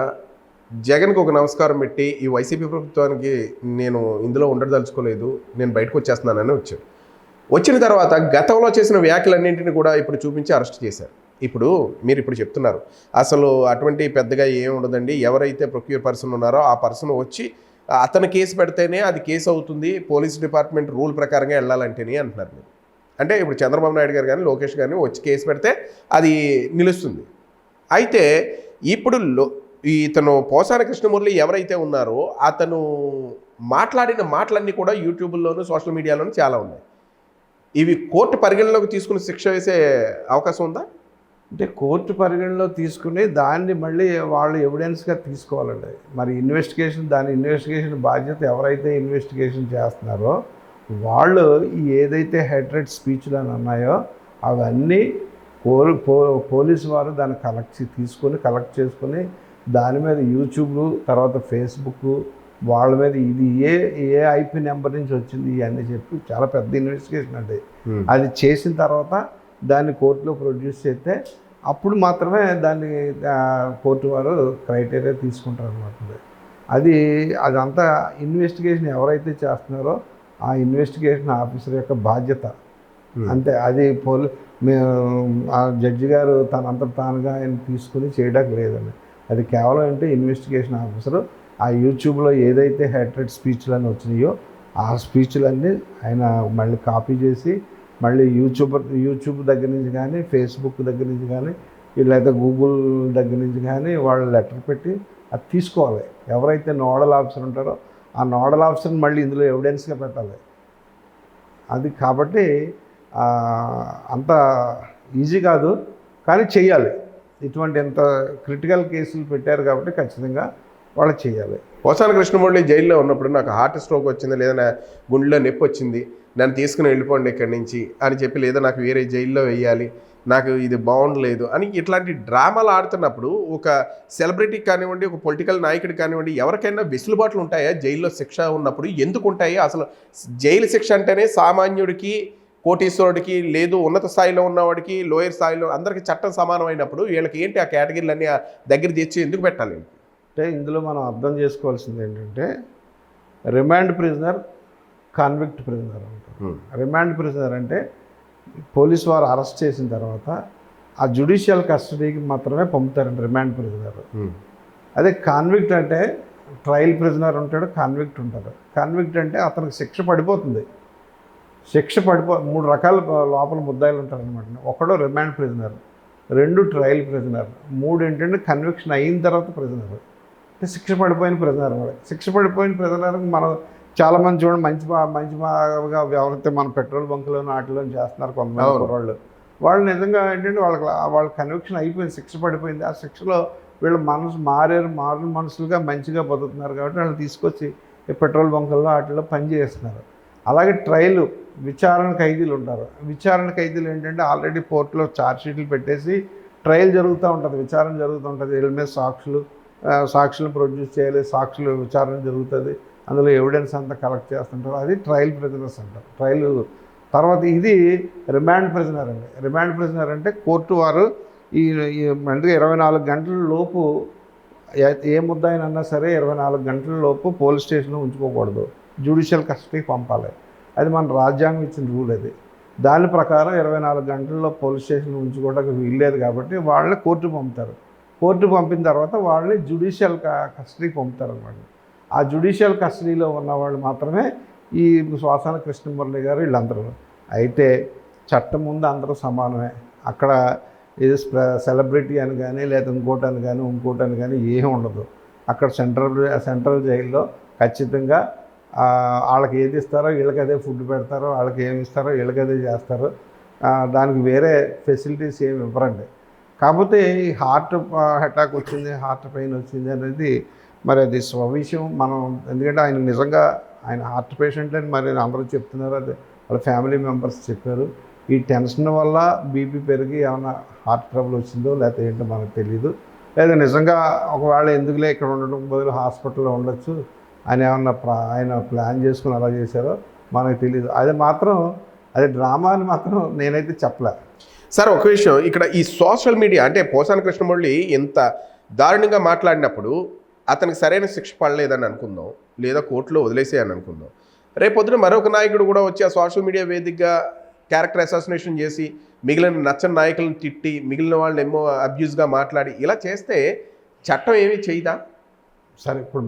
జగన్కి ఒక నమస్కారం పెట్టి ఈ వైసీపీ ప్రభుత్వానికి నేను ఇందులో ఉండదలుచుకోలేదు, నేను బయటకు వచ్చేస్తున్నానని వచ్చాడు. వచ్చిన తర్వాత గతంలో చేసిన వ్యాఖ్యలన్నింటినీ కూడా ఇప్పుడు చూపించి అరెస్ట్ చేశారు. మీరు ఇప్పుడు చెప్తున్నారు అసలు అటువంటి పెద్దగా ఏం ఉండదండి, ఎవరైతే ప్రొక్యూర్ పర్సన్ ఉన్నారో ఆ పర్సన్ వచ్చి అతను కేసు పెడితేనే అది కేసు అవుతుంది, పోలీస్ డిపార్ట్మెంట్ రూల్ ప్రకారంగా వెళ్ళాలంటేనే అంటున్నారు మీరు. అంటే ఇప్పుడు చంద్రబాబు నాయుడు గారు కానీ లోకేష్ గారిని వచ్చి కేసు పెడితే అది నిలుస్తుంది. అయితే ఇప్పుడు ఇతను పోసాని కృష్ణమురళి ఎవరైతే ఉన్నారో అతను మాట్లాడిన మాటలన్నీ కూడా యూట్యూబ్లోను సోషల్ మీడియాలోనూ చాలా ఉన్నాయి. ఇవి కోర్టు పరిగణలోకి తీసుకుని శిక్ష వేసే అవకాశం ఉందా?
అంటే కోర్టు పరిగణలో తీసుకుని దాన్ని మళ్ళీ వాళ్ళు ఎవిడెన్స్గా తీసుకోవాలండి. మరి ఇన్వెస్టిగేషన్ బాధ్యత ఎవరైతే ఇన్వెస్టిగేషన్ చేస్తున్నారో వాళ్ళు ఏదైతే హేట్రెడ్ స్పీచ్లు అని ఉన్నాయో అవన్నీ పోలీసు వారు దాన్ని కలెక్ట్ చేసుకొని దాని మీద యూట్యూబ్ తర్వాత ఫేస్బుక్ వాళ్ళ మీద ఇది ఏ ఐపీ నెంబర్ నుంచి వచ్చింది ఇవన్నీ చెప్పి చాలా పెద్ద ఇన్వెస్టిగేషన్ అండి. అది చేసిన తర్వాత దాన్ని కోర్టులో ప్రొడ్యూస్ చేస్తే అప్పుడు మాత్రమే దాన్ని కోర్టు వారు క్రైటీరియా తీసుకుంటారు అనమాట. అదంతా ఇన్వెస్టిగేషన్ ఎవరైతే చేస్తున్నారో ఆ ఇన్వెస్టిగేషన్ ఆఫీసర్ యొక్క బాధ్యత అంతే. అది ఆ జడ్జి గారు తనంతా తానుగా ఆయన తీసుకుని చేయడానికి లేదండి. అది కేవలం అంటే ఇన్వెస్టిగేషన్ ఆఫీసరు ఆ యూట్యూబ్లో ఏదైతే హేట్రెడ్ స్పీచ్లు అని వచ్చినాయో ఆ స్పీచ్లన్నీ ఆయన మళ్ళీ కాపీ చేసి మళ్ళీ యూట్యూబ్ దగ్గర నుంచి కానీ ఫేస్బుక్ దగ్గర నుంచి కానీ లేదా గూగుల్ దగ్గర నుంచి కానీ వాళ్ళు లెటర్ పెట్టి అది తీసుకోవాలి. ఎవరైతే నోడల్ ఆఫీసర్ ఉంటారో ఆ నోడల్ ఆఫీసర్ని మళ్ళీ ఇందులో ఎవిడెన్స్గా పెట్టాలి. అది కాబట్టి అంత ఈజీ కాదు, కానీ చెయ్యాలి. ఇటువంటి ఎంత క్రిటికల్ కేసులు పెట్టారు కాబట్టి ఖచ్చితంగా వాళ్ళు చేయాలి.
పోసాని కృష్ణమురళి జైల్లో ఉన్నప్పుడు నాకు హార్ట్ స్ట్రోక్ వచ్చింది, లేదా నా గుండెలో నొప్పి వచ్చింది, నన్ను తీసుకుని వెళ్ళిపోండి ఇక్కడి నుంచి అని చెప్పి, లేదా నాకు వేరే జైల్లో వేయాలి, నాకు ఇది బాగుండలేదు అని ఇట్లాంటి డ్రామాలు ఆడుతున్నప్పుడు ఒక సెలబ్రిటీ కానివ్వండి, ఒక పొలిటికల్ నాయకుడు కానివ్వండి, ఎవరికైనా వెసులుబాట్లు ఉంటాయా జైల్లో శిక్ష ఉన్నప్పుడు? ఎందుకు ఉంటాయి? అసలు జైలు శిక్ష అంటేనే సామాన్యుడికి, కోటీశ్వరుడికి, లేదు ఉన్నత స్థాయిలో ఉన్నవాడికి, లోయర్ స్థాయిలో అందరికీ చట్టం సమానమైనప్పుడు వీళ్ళకి ఏంటి ఆ కేటగిరీలన్నీ దగ్గర తెచ్చి ఎందుకు పెట్టాలి?
అంటే ఇందులో మనం అర్థం చేసుకోవాల్సింది ఏంటంటే రిమాండ్ ప్రిజనర్, కాన్విక్ట్ ప్రిజనర్ అంటారు. రిమాండ్ ప్రిజనర్ అంటే పోలీసు వారు అరెస్ట్ చేసిన తర్వాత ఆ జ్యుడిషియల్ కస్టడీకి మాత్రమే పంపుతారండి రిమాండ్ ప్రిజనర్. అదే కాన్విక్ట్ అంటే ట్రయల్ ప్రిజనర్ ఉంటాడు, కాన్విక్ట్ ఉంటారు. కాన్విక్ట్ అంటే అతనికి శిక్ష పడిపోతుంది. 3 రకాల లోపల ముద్దాయిలు ఉంటారనమాట. ఒకడు రిమాండ్ ప్రిజనర్, 2 ట్రయల్ ప్రిజనర్, 3 ఏంటంటే కన్విక్షన్ అయిన తర్వాత ప్రిజనర్. అంటే శిక్ష పడిపోయిన ప్రిజనర్. శిక్ష పడిపోయిన ప్రిజనర్కి మనం చాలామంది చూడండి మంచి బాగా ఎవరైతే మన పెట్రోల్ బంకులో వాటిలో చేస్తున్నారు కొంతమంది కుర్రాళ్ళు. వాళ్ళు నిజంగా ఏంటంటే వాళ్ళ కన్విక్షన్ అయిపోయింది, శిక్ష పడిపోయింది. ఆ శిక్షలో వీళ్ళు మారిన మనుషులుగా మంచిగా బతుకుతున్నారు కాబట్టి వాళ్ళని తీసుకొచ్చి పెట్రోల్ బంకుల్లో వాటిలో పని చేస్తున్నారు. అలాగే ట్రయల్ విచారణ ఖైదీలు ఉంటారు. విచారణ ఖైదీలు ఏంటంటే ఆల్రెడీ కోర్టులో ఛార్జ్షీట్లు పెట్టేసి ట్రయల్ జరుగుతూ ఉంటుంది, విచారణ జరుగుతూ ఉంటుంది. వీళ్ళ మీద సాక్షులను ప్రొడ్యూస్ చేయాలి, సాక్షులు విచారణ జరుగుతుంది, అందులో ఎవిడెన్స్ అంతా కలెక్ట్ చేస్తుంటారు. అది ట్రయల్ ప్రిజనర్స్ అంటారు. ట్రయల్ తర్వాత ఇది రిమాండ్ ప్రిజనర్ అండి. రిమాండ్ ప్రిజనర్ అంటే కోర్టు వారు ఈ 24 గంటల లోపు ఏ ముద్దాయినన్నా సరే 24 గంటల లోపు పోలీస్ స్టేషన్లో ఉంచుకోకూడదు, జ్యుడిషియల్ కస్టడీకి పంపాలి. అది మన రాజ్యాంగం ఇచ్చిన రూల్ అది. దాని ప్రకారం 24 గంటల్లో పోలీస్ స్టేషన్లో ఉంచుకోవడానికి వీల్లేదు కాబట్టి వాళ్ళని కోర్టు పంపుతారు. కోర్టు పంపిన తర్వాత వాళ్ళని జ్యుడిషియల్ కస్టడీకి పంపుతారు అన్నమాట. ఆ జ్యుడిషియల్ కస్టడీలో ఉన్న వాళ్ళు మాత్రమే ఈ పోసాని కృష్ణమురళి గారు వీళ్ళందరూ. అయితే చట్టం ముందు అందరూ సమానమే. అక్కడ ఇది సెలబ్రిటీ అని కానీ లేదా ఇంకోటి అని కానీ ఏమీ ఉండదు. అక్కడ సెంట్రల్ జైల్లో ఖచ్చితంగా వాళ్ళకి ఏది ఇస్తారో వీళ్ళకి అదే ఫుడ్ పెడతారో, వాళ్ళకి ఏమి ఇస్తారో వీళ్ళకి అదే చేస్తారు. దానికి వేరే ఫెసిలిటీస్ ఏమి ఇవ్వరండి. కాకపోతే ఈ హార్ట్ అటాక్ వచ్చింది, హార్ట్ పెయిన్ వచ్చింది అనేది మరి అది స్వవిషయం. మనం ఎందుకంటే ఆయన హార్ట్ పేషెంట్ అని మరి అందరూ చెప్తున్నారు, అది వాళ్ళ ఫ్యామిలీ మెంబర్స్ చెప్పారు. ఈ టెన్షన్ వల్ల బీపీ పెరిగి ఏమైనా హార్ట్ ట్రబుల్ వచ్చిందో లేకపోతే ఏంటో మనకు తెలియదు. లేదా నిజంగా ఒకవేళ ఎందుకులే ఇక్కడ ఉండడం బదులు హాస్పిటల్లో ఉండొచ్చు అని ఏమన్నా ఆయన ప్లాన్ చేసుకుని అలా చేశారో మనకు తెలియదు. అది డ్రామా అని మాత్రం నేనైతే చెప్పలే.
సార్ ఒక విషయం, ఇక్కడ ఈ సోషల్ మీడియా అంటే పోసాని కృష్ణమురళి ఎంత దారుణంగా మాట్లాడినప్పుడు అతనికి సరైన శిక్ష పడలేదని అనుకుందాం, లేదా కోర్టులో వదిలేసేయని అనుకుందాం. రేపొద్దున మరొక నాయకుడు కూడా వచ్చి ఆ సోషల్ మీడియా వేదికగా క్యారెక్టర్ అసాసినేషన్ చేసి మిగిలిన నచ్చని నాయకులను తిట్టి మిగిలిన వాళ్ళని ఏమో అబ్యూస్గా మాట్లాడి ఇలా చేస్తే చట్టం ఏమీ చేయదా?
సరే, ఇప్పుడు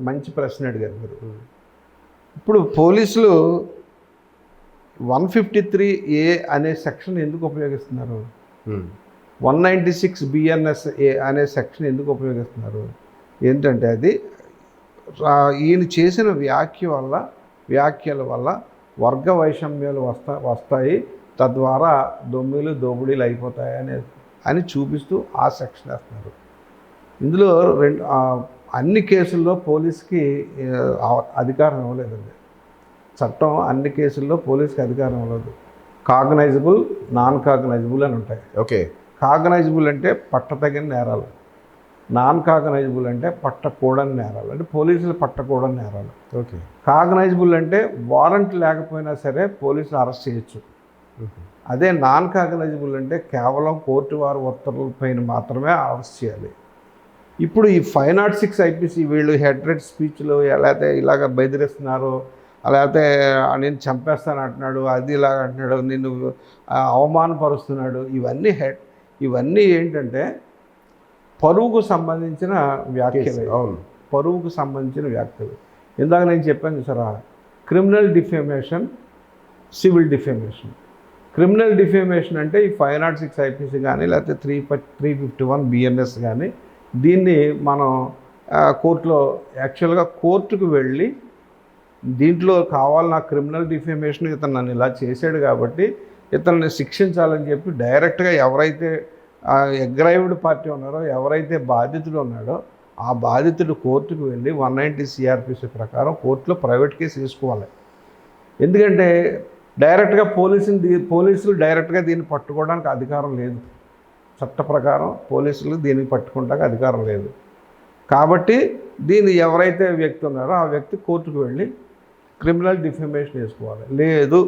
మంచి ప్రశ్న అడిగారు మీరు. ఇప్పుడు పోలీసులు 153A అనే సెక్షన్ ఎందుకు ఉపయోగిస్తున్నారు? 196 BNSA అనే సెక్షన్ ఎందుకు ఉపయోగిస్తున్నారు? ఏంటంటే అది ఈయన చేసిన వ్యాఖ్యల వల్ల వర్గ వైషమ్యాలు వస్తాయి, తద్వారా దోపిడీలు అయిపోతాయి అని చూపిస్తూ ఆ సెక్షన్ వేస్తున్నారు. ఇందులో అన్ని కేసుల్లో పోలీస్కి అధికారం ఇవ్వలేదండి. చట్టం అన్ని కేసుల్లో పోలీస్కి అధికారం ఇవ్వలేదు. కాగ్నైజబుల్, నాన్ కాగ్నైజబుల్ అని ఉంటాయి.
ఓకే.
కాగ్నైజబుల్ అంటే పట్టతగిన నేరాలు, నాన్ కాగ్నైజబుల్ అంటే పట్టకూడని నేరాలు, అంటే పోలీసులు పట్టకూడని నేరాలు.
ఓకే.
కాగ్నైజబుల్ అంటే వారెంట్ లేకపోయినా సరే పోలీసులు అరెస్ట్ చేయొచ్చు. అదే నాన్ కాగ్నైజబుల్ అంటే కేవలం కోర్టు వారి ఉత్తర్వులపైన మాత్రమే అరెస్ట్ చేయాలి. ఇప్పుడు ఈ 506 IPC వీళ్ళు హెడ్రెడ్ స్పీచ్లు లేకపోతే ఇలాగ బెదిరిస్తున్నారు, లేకపోతే నేను చంపేస్తాను అంటున్నాడు, అది ఇలాగ అంటున్నాడు, నిన్ను అవమానపరుస్తున్నాడు, ఇవన్నీ ఏంటంటే పరువుకు సంబంధించిన వ్యాఖ్యలు.
అవును.
పరువుకు సంబంధించిన వ్యాఖ్యలు. ఇందాక నేను చెప్పాను చూసారా, criminal defamation, civil defamation. Criminal defamation అంటే ఈ 506 ఐపీసీ కానీ లేకపోతే 351 బిఎన్ఎస్ కానీ, దీన్ని మనం కోర్టులో యాక్చువల్గా కోర్టుకు వెళ్ళి దీంట్లో కావాలి నాకు క్రిమినల్ డిఫేమేషన్, ఇతను నన్ను ఇలా చేశాడు కాబట్టి ఇతన్ని శిక్షించాలని చెప్పి డైరెక్ట్గా ఎవరైతే ఎగ్రైవ్డ్ పార్టీ ఉన్నారో, ఎవరైతే బాధితుడు ఉన్నాడో ఆ బాధితుడు కోర్టుకు వెళ్ళి 190 సిఆర్పిసి ప్రకారం కోర్టులో ప్రైవేట్ కేసు వేసుకోవాలి. ఎందుకంటే డైరెక్ట్గా పోలీసులు డైరెక్ట్గా దీన్ని పట్టుకోవడానికి అధికారం లేదు. చట్ట ప్రకారం పోలీసులు దీన్ని పట్టుకోవడానికి అధికారం లేదు. కాబట్టి దీన్ని ఎవరైతే వ్యక్తి ఉన్నారో ఆ వ్యక్తి కోర్టుకు వెళ్ళి క్రిమినల్ డిఫేమేషన్ వేసుకోవాలి. లేదు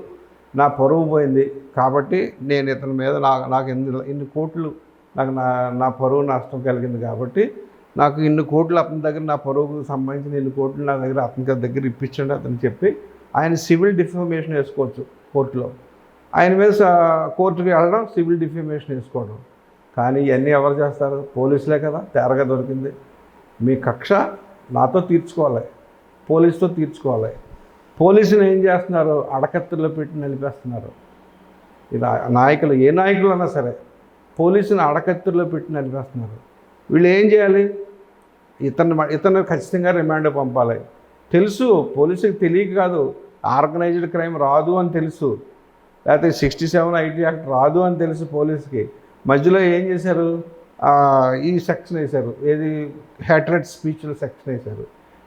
నా పరువు పోయింది కాబట్టి నేను ఇతని మీద నాకు ఇన్ని కోట్లు నాకు నా పరువు నష్టం కలిగింది కాబట్టి నాకు ఇన్ని కోట్లు అతని దగ్గర నా పరువుకు సంబంధించిన ఇన్ని కోట్లు నా దగ్గర అతని దగ్గర ఇప్పించండి అతను చెప్పి ఆయన సివిల్ డిఫేమేషన్ వేసుకోవచ్చు కోర్టులో. ఆయన మీద కోర్టుకి వెళ్ళడం, సివిల్ డిఫేమేషన్ వేసుకోవడం. కానీ ఇవన్నీ ఎవరు చేస్తారు? పోలీసులే కదా. తేరగా దొరికింది. మీ కక్ష నాతో తీర్చుకోవాలి, పోలీసుతో తీర్చుకోవాలి. పోలీసులు ఏం చేస్తున్నారు? అడకత్తుల్లో పెట్టి నలిపేస్తున్నారు. ఇలా నాయకులు, ఏ నాయకులు అన్నా సరే పోలీసుని అడకత్తుల్లో పెట్టి నలిపేస్తున్నారు. వీళ్ళు ఏం చేయాలి? ఇతను ఖచ్చితంగా రిమాండ్ పంపాలి. తెలుసు, పోలీసుకి తెలియక కాదు, ఆర్గనైజ్డ్ క్రైమ్ రాదు అని తెలుసు, లేకపోతే 67 ఐటీ యాక్ట్ రాదు అని తెలుసు పోలీసుకి. మధ్యలో ఏం చేశారు? ఈ సెక్షన్ వేశారు, ఏది హ్యాట్రెడ్ స్పీచ్ల సెక్షన్ వేశారు.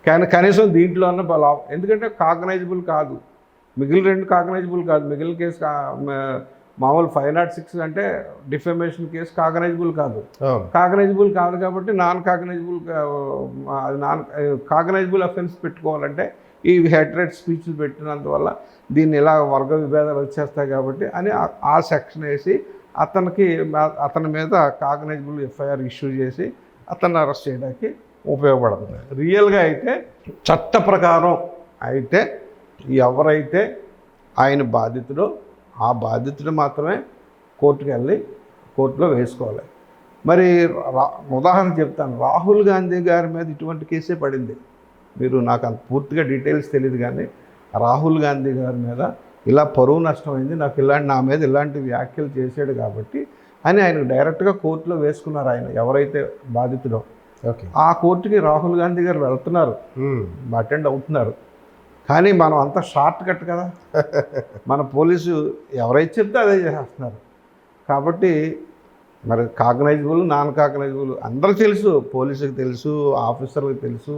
కానీ కనీసం దీంట్లో అన్న ఎందుకంటే కాగ్నైజబుల్ కాదు, మిగిలిన రెండు కాగ్నైజబుల్ కాదు. మిగిలిన కేసు మామూలు 506 అంటే డిఫెమేషన్ కేసు కాగ్నైజబుల్ కాదు. కాగ్నైజబుల్ కాదు కాబట్టి నాన్ కాగ్నైజబుల్ అఫెన్స్ పెట్టుకోవాలంటే ఈ హ్యాట్రెడ్ స్పీచ్లు పెట్టినందువల్ల దీన్ని ఇలా వర్గ విభేదాలు వచ్చేస్తాయి కాబట్టి అని ఆ సెక్షన్ వేసి అతని మీద కాగ్నైజబుల్ ఎఫ్ఐఆర్ ఇష్యూ చేసి అతన్ని అరెస్ట్ చేయడానికి ఉపయోగపడుతుంది. రియల్గా అయితే చట్ట ప్రకారం అయితే ఎవరైతే ఆయన బాధితుడో ఆ బాధితుడు మాత్రమే కోర్టుకు వెళ్ళి కోర్టులో వేసుకోవాలి. మరి ఉదాహరణ చెప్తాను, రాహుల్ గాంధీ గారి మీద ఇటువంటి కేసే పడింది. మీరు నాకు అంత పూర్తిగా డీటెయిల్స్ తెలియదు కానీ రాహుల్ గాంధీ గారి మీద ఇలా పరువు నష్టమైంది, నాకు నా మీద ఇలాంటి వ్యాఖ్యలు చేశాడు కాబట్టి అని ఆయన డైరెక్ట్గా కోర్టులో వేసుకున్నారు. ఆయన ఎవరైతే బాధితుడో ఆ కోర్టుకి రాహుల్ గాంధీ గారు వెళ్తున్నారు, అటెండ్ అవుతున్నారు. కానీ మనం అంతా షార్ట్ కట్ కదా, మన పోలీసు ఎవరైతే చెప్తే అదే చేసేస్తున్నారు. కాబట్టి మరి కాగ్నైజబుల్, నాన్ కాగ్నైజబుల్ అందరూ తెలుసు, పోలీసుకి తెలుసు, ఆఫీసర్లకు తెలుసు,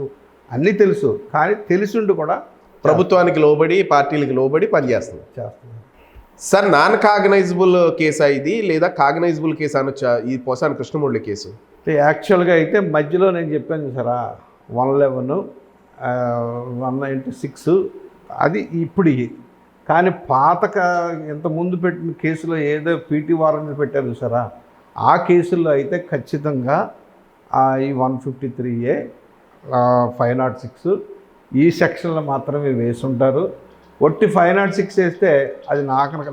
అన్నీ తెలుసు. కానీ తెలిసిండు కూడా
ప్రభుత్వానికి లోబడి, పార్టీలకు లోబడి చేస్తున్నారు. సార్, నాన్ కాగ్నైజబుల్ కేసా ఇది, లేదా కాగ్నైజబుల్ కేసు అనొచ్చా ఈ పోసాని కృష్ణమురళి కేసు?
యాక్చువల్గా అయితే మధ్యలో నేను చెప్పాను చూసారా, 111, 196 అది ఇప్పుడు. కానీ ఇంతకుముందు పెట్టిన కేసులో ఏదో పీటీ వారెంట్ పెట్టారు చూసారా, ఆ కేసుల్లో అయితే ఖచ్చితంగా ఈ 153A, 506 ఈ సెక్షన్లో మాత్రమే వేసుంటారు. ఒట్టి 506 వేస్తే అది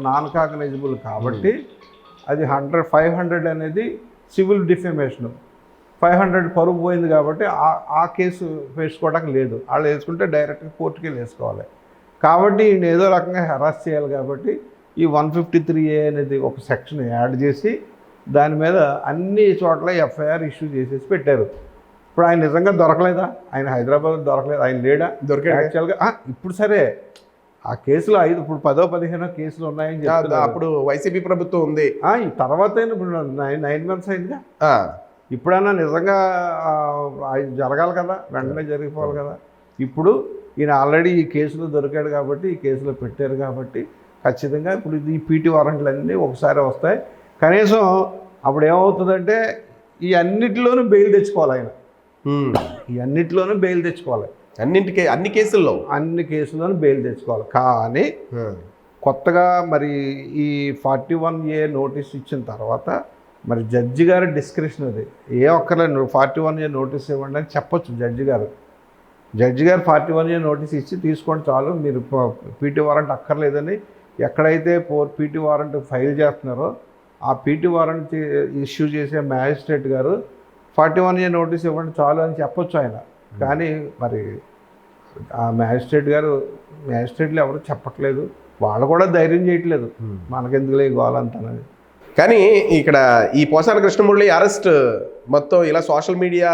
నాన్ కాగ్నైజబుల్ కాబట్టి అది 500 అనేది సివిల్ డిఫెమేషన్. 500 పరువు పోయింది కాబట్టి ఆ కేసు వేసుకోవడానికి లేదు. వాళ్ళు వేసుకుంటే డైరెక్ట్గా కోర్టుకి వేసుకోవాలి. కాబట్టి ఈయన ఏదో రకంగా హెరాస్ చేయాలి కాబట్టి ఈ 153A అనేది ఒక సెక్షన్ యాడ్ చేసి దాని మీద అన్ని చోట్ల ఎఫ్ఐఆర్ ఇష్యూ చేసేసి పెట్టారు. ఇప్పుడు ఆయన నిజంగా దొరకలేదా? ఆయన హైదరాబాద్ దొరకలేదు, ఆయన లేడా?
దొరికాడు
యాక్చువల్గా. ఇప్పుడు సరే ఆ కేసులో 5 ఇప్పుడు 10, 15 కేసులు ఉన్నాయని చెప్తున్నారు.
అప్పుడు వైసీపీ ప్రభుత్వం ఉంది.
ఈ తర్వాత ఇప్పుడు 9 months అయిందిగా. ఇప్పుడైనా నిజంగా జరగాలి కదా, వెంటనే జరిగిపోవాలి కదా. ఇప్పుడు ఈయన ఆల్రెడీ ఈ కేసులో దొరికాడు కాబట్టి, ఈ కేసులో పెట్టారు కాబట్టి ఖచ్చితంగా ఇప్పుడు ఈ పీటీ వారెంట్లు అన్నీ ఒకసారి వస్తాయి. కనీసం అప్పుడు ఏమవుతుందంటే ఈ అన్నిటిలోనూ బెయిల్ తెచ్చుకోవాలి ఆయన. ఈ అన్నిటిలోనూ బెయిల్ తెచ్చుకోవాలి,
అన్ని కేసుల్లోనూ
బెయిల్ తెచ్చుకోవాలి. కానీ కొత్తగా మరి ఈ 41A నోటీస్ ఇచ్చిన తర్వాత మరి జడ్జి గారి డిస్క్రిప్షన్ అది ఒక్కర్లేదు, 41A నోటీస్ ఇవ్వండి అని చెప్పొచ్చు జడ్జి గారు. 41A నోటీస్ ఇచ్చి తీసుకోండి చాలు, మీరు పీటీ వారెంట్ అక్కర్లేదని ఎక్కడైతే పీటీ వారెంట్ ఫైల్ చేస్తున్నారో ఆ పీటీ వారెంట్ ఇష్యూ చేసే మ్యాజిస్ట్రేట్ గారు 41A నోటీస్ ఇవ్వండి చాలు అని చెప్పొచ్చు ఆయన. కానీ మరి ఆ మ్యాజిస్ట్రేట్లు ఎవరు చెప్పట్లేదు, వాళ్ళు కూడా ధైర్యం చేయట్లేదు, మనకెందుకులే గోలంతనని.
కానీ ఇక్కడ ఈ పోసాని కృష్ణమురళి అరెస్ట్ మొత్తం ఇలా సోషల్ మీడియా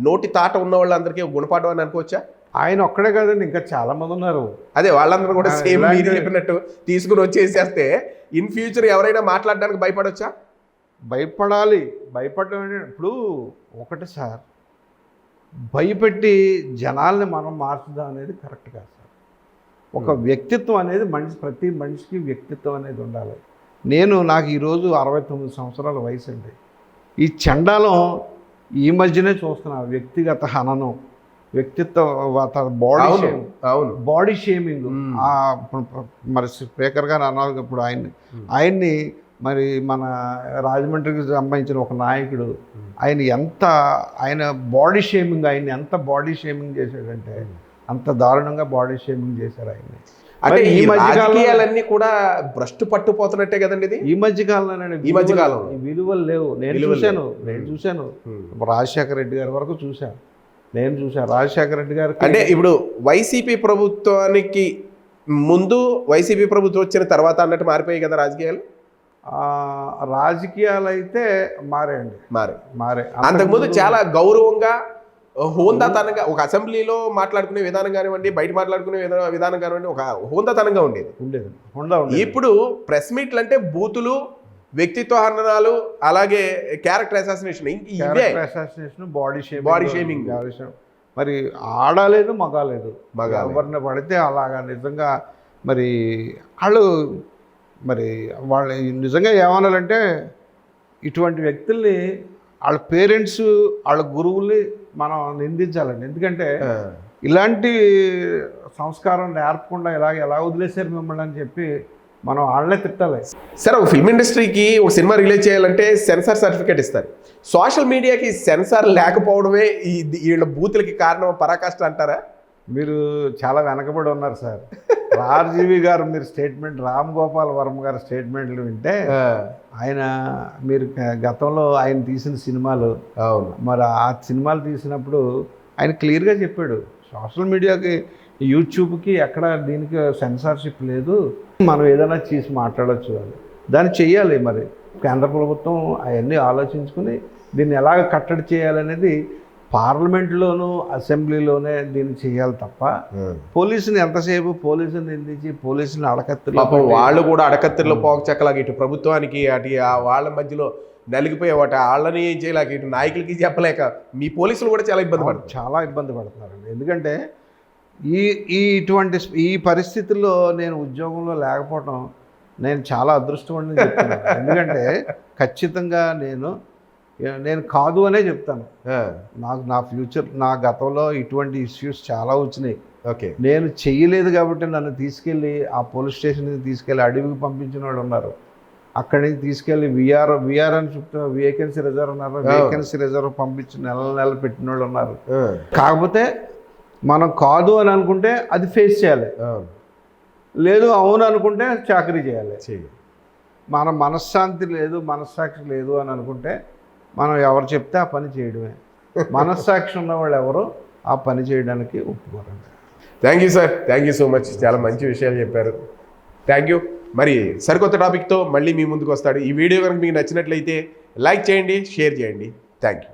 నోటి తాట ఉన్న వాళ్ళందరికీ ఒక గుణపాఠం అని అనుకోవచ్చా?
ఆయన ఒక్కడే కాదండి, ఇంకా చాలా మంది ఉన్నారు.
అదే వాళ్ళందరూ కూడా సేమ్ మీరు చెప్పినట్టు తీసుకుని వచ్చేసేస్తే ఇన్ ఫ్యూచర్ ఎవరైనా మాట్లాడడానికి భయపడొచ్చా?
భయపడాలి. భయపడడం అంటే ఇప్పుడు ఒకటి సార్, భయపెట్టి జనాల్ని మనం మార్చుదాం అనేది కరెక్ట్ కాదు సార్. ఒక వ్యక్తిత్వం అనేది ప్రతి మనిషికి వ్యక్తిత్వం అనేది ఉండాలి. నాకు ఈరోజు 69 సంవత్సరాల వయసు అండి. ఈ చండాలం ఈ మధ్యనే చూస్తున్నా. వ్యక్తిగత హననం, వ్యక్తిత్వ బాడీ షేమింగ్. మరి స్పీకర్ గారు అన్నారు ఇప్పుడు ఆయన్ని మరి మన రాజమండ్రికి సంబంధించిన ఒక నాయకుడు ఆయన బాడీ షేమింగ్, ఆయన్ని ఎంత బాడీ షేమింగ్ చేశాడంటే అంత దారుణంగా బాడీ షేమింగ్ చేశారు ఆయన్ని.
అంటే ఈ మధ్యకాలన్నీ కూడా భ్రష్టు పట్టుపోతున్నట్టే కదండి ఇది.
ఈ మధ్యకాలంలో
ఈ మధ్యకాలం
విలువలు లేవు. నేను చూశాను రాజశేఖర రెడ్డి గారి వరకు చూశాను. రాజశేఖర రెడ్డి గారు
అంటే ఇప్పుడు వైసీపీ ప్రభుత్వానికి ముందు, వైసీపీ ప్రభుత్వం వచ్చిన తర్వాత అన్నట్టు మారిపోయాయి కదా రాజకీయాలు.
రాజకీయాలు అయితే మారే.
అంతకుముందు చాలా గౌరవంగా, హోందాతనంగా ఒక అసెంబ్లీలో మాట్లాడుకునే విధానం కానివ్వండి, బయట మాట్లాడుకునే విధానం కానివ్వండి, ఒక హోందాతనంగా ఉండేది. ఇప్పుడు ప్రెస్ మీట్లు అంటే బూతులు, వ్యక్తిత్వ హననాలు, అలాగే క్యారెక్టర్ అసాసినేషన్, బాడీ షేమింగ్.
మరి ఆడలేదు మగాలేదు, ఎవరిని పడితే అలాగా నిజంగా మరి వాళ్ళు నిజంగా ఏమనాలంటే ఇటువంటి వ్యక్తుల్ని వాళ్ళ పేరెంట్స్, వాళ్ళ గురువుల్ని మనం నిందించాలండి. ఎందుకంటే ఇలాంటి సంస్కారం నేర్పకుండా ఎలా వదిలేశారు మిమ్మల్ని అని చెప్పి మనం వాళ్ళనే తిట్టాలి.
సరే, ఒక ఫిల్మ్ ఇండస్ట్రీకి ఒక సినిమా రిలీజ్ చేయాలంటే సెన్సార్ సర్టిఫికేట్ ఇస్తారు. సోషల్ మీడియాకి సెన్సార్ లేకపోవడమే వీళ్ళ బూతులకి కారణం పరాకాష్ట అంటారా?
మీరు చాలా వెనకబడి ఉన్నారు సార్. ఆర్జీవి గారు మీరు స్టేట్మెంట్, రామ్ గోపాల్ వర్మ గారి స్టేట్మెంట్లు వింటే మీరు గతంలో ఆయన తీసిన సినిమాలు, మరి ఆ సినిమాలు తీసినప్పుడు ఆయన క్లియర్గా చెప్పాడు, సోషల్ మీడియాకి యూట్యూబ్కి ఎక్కడ దీనికి సెన్సార్షిప్ లేదు, మనం ఏదైనా చేసి మాట్లాడవచ్చు అని. దాన్ని చెయ్యాలి. మరి కేంద్ర ప్రభుత్వం అవన్నీ ఆలోచించుకుని దీన్ని ఎలాగ కట్టడి చేయాలనేది పార్లమెంట్లోనూ అసెంబ్లీలోనే దీన్ని చేయాలి తప్ప పోలీసుని ఎంతసేపు నిందించి పోలీసుని అడకత్తిలో
వాళ్ళు కూడా అడకత్తిలో పోక చెక్కలాగా ఇటు ప్రభుత్వానికి అటు వాళ్ళ మధ్యలో నలిగిపోయే వాళ్ళని ఏం చేయలేక ఇటు నాయకులకి చెప్పలేక మీ పోలీసులు కూడా చాలా ఇబ్బంది పడుతున్నారండి. ఎందుకంటే ఈ పరిస్థితుల్లో నేను ఉద్యోగంలో లేకపోవడం నేను చాలా అదృష్టమని చెప్తున్నాను. ఎందుకంటే ఖచ్చితంగా నేను కాదు అనే చెప్తాను. నా ఫ్యూచర్, నా గతంలో ఇటువంటి ఇష్యూస్ చాలా వచ్చినాయి. నేను చెయ్యలేదు కాబట్టి నన్ను తీసుకెళ్ళి ఆ పోలీస్ స్టేషన్కి తీసుకెళ్ళి అడవికి పంపించిన వాళ్ళు ఉన్నారు. అక్కడి నుంచి తీసుకెళ్ళి విఆర్ అని చెప్తున్నా, వేకెన్సీ రిజర్వ్ ఉన్నారు, వేకెన్సీ రిజర్వ్ పంపించి నెల పెట్టిన వాళ్ళు ఉన్నారు. కాకపోతే మనం కాదు అని అనుకుంటే అది ఫేస్ చేయాలి, లేదు అవును అనుకుంటే చాకరీ చేయాలి. మన మనశ్శాంతి లేదు, మనస్సాక్షి లేదు అని అనుకుంటే మనం ఎవరు చెప్తే ఆ పని చేయడమే. మనస్సాక్షి ఉన్న వాళ్ళు ఎవరు ఆ పని చేయడానికి ఒప్పుకోరండి. Thank you sir, thank you so much. చాలా మంచి విషయాలు చెప్పారు. Thank you. మరి సరికొత్త టాపిక్తో మళ్ళీ మీ ముందుకు వస్తాడు. ఈ వీడియో కనుక మీకు నచ్చినట్లయితే లైక్ చేయండి, షేర్ చేయండి. Thank you.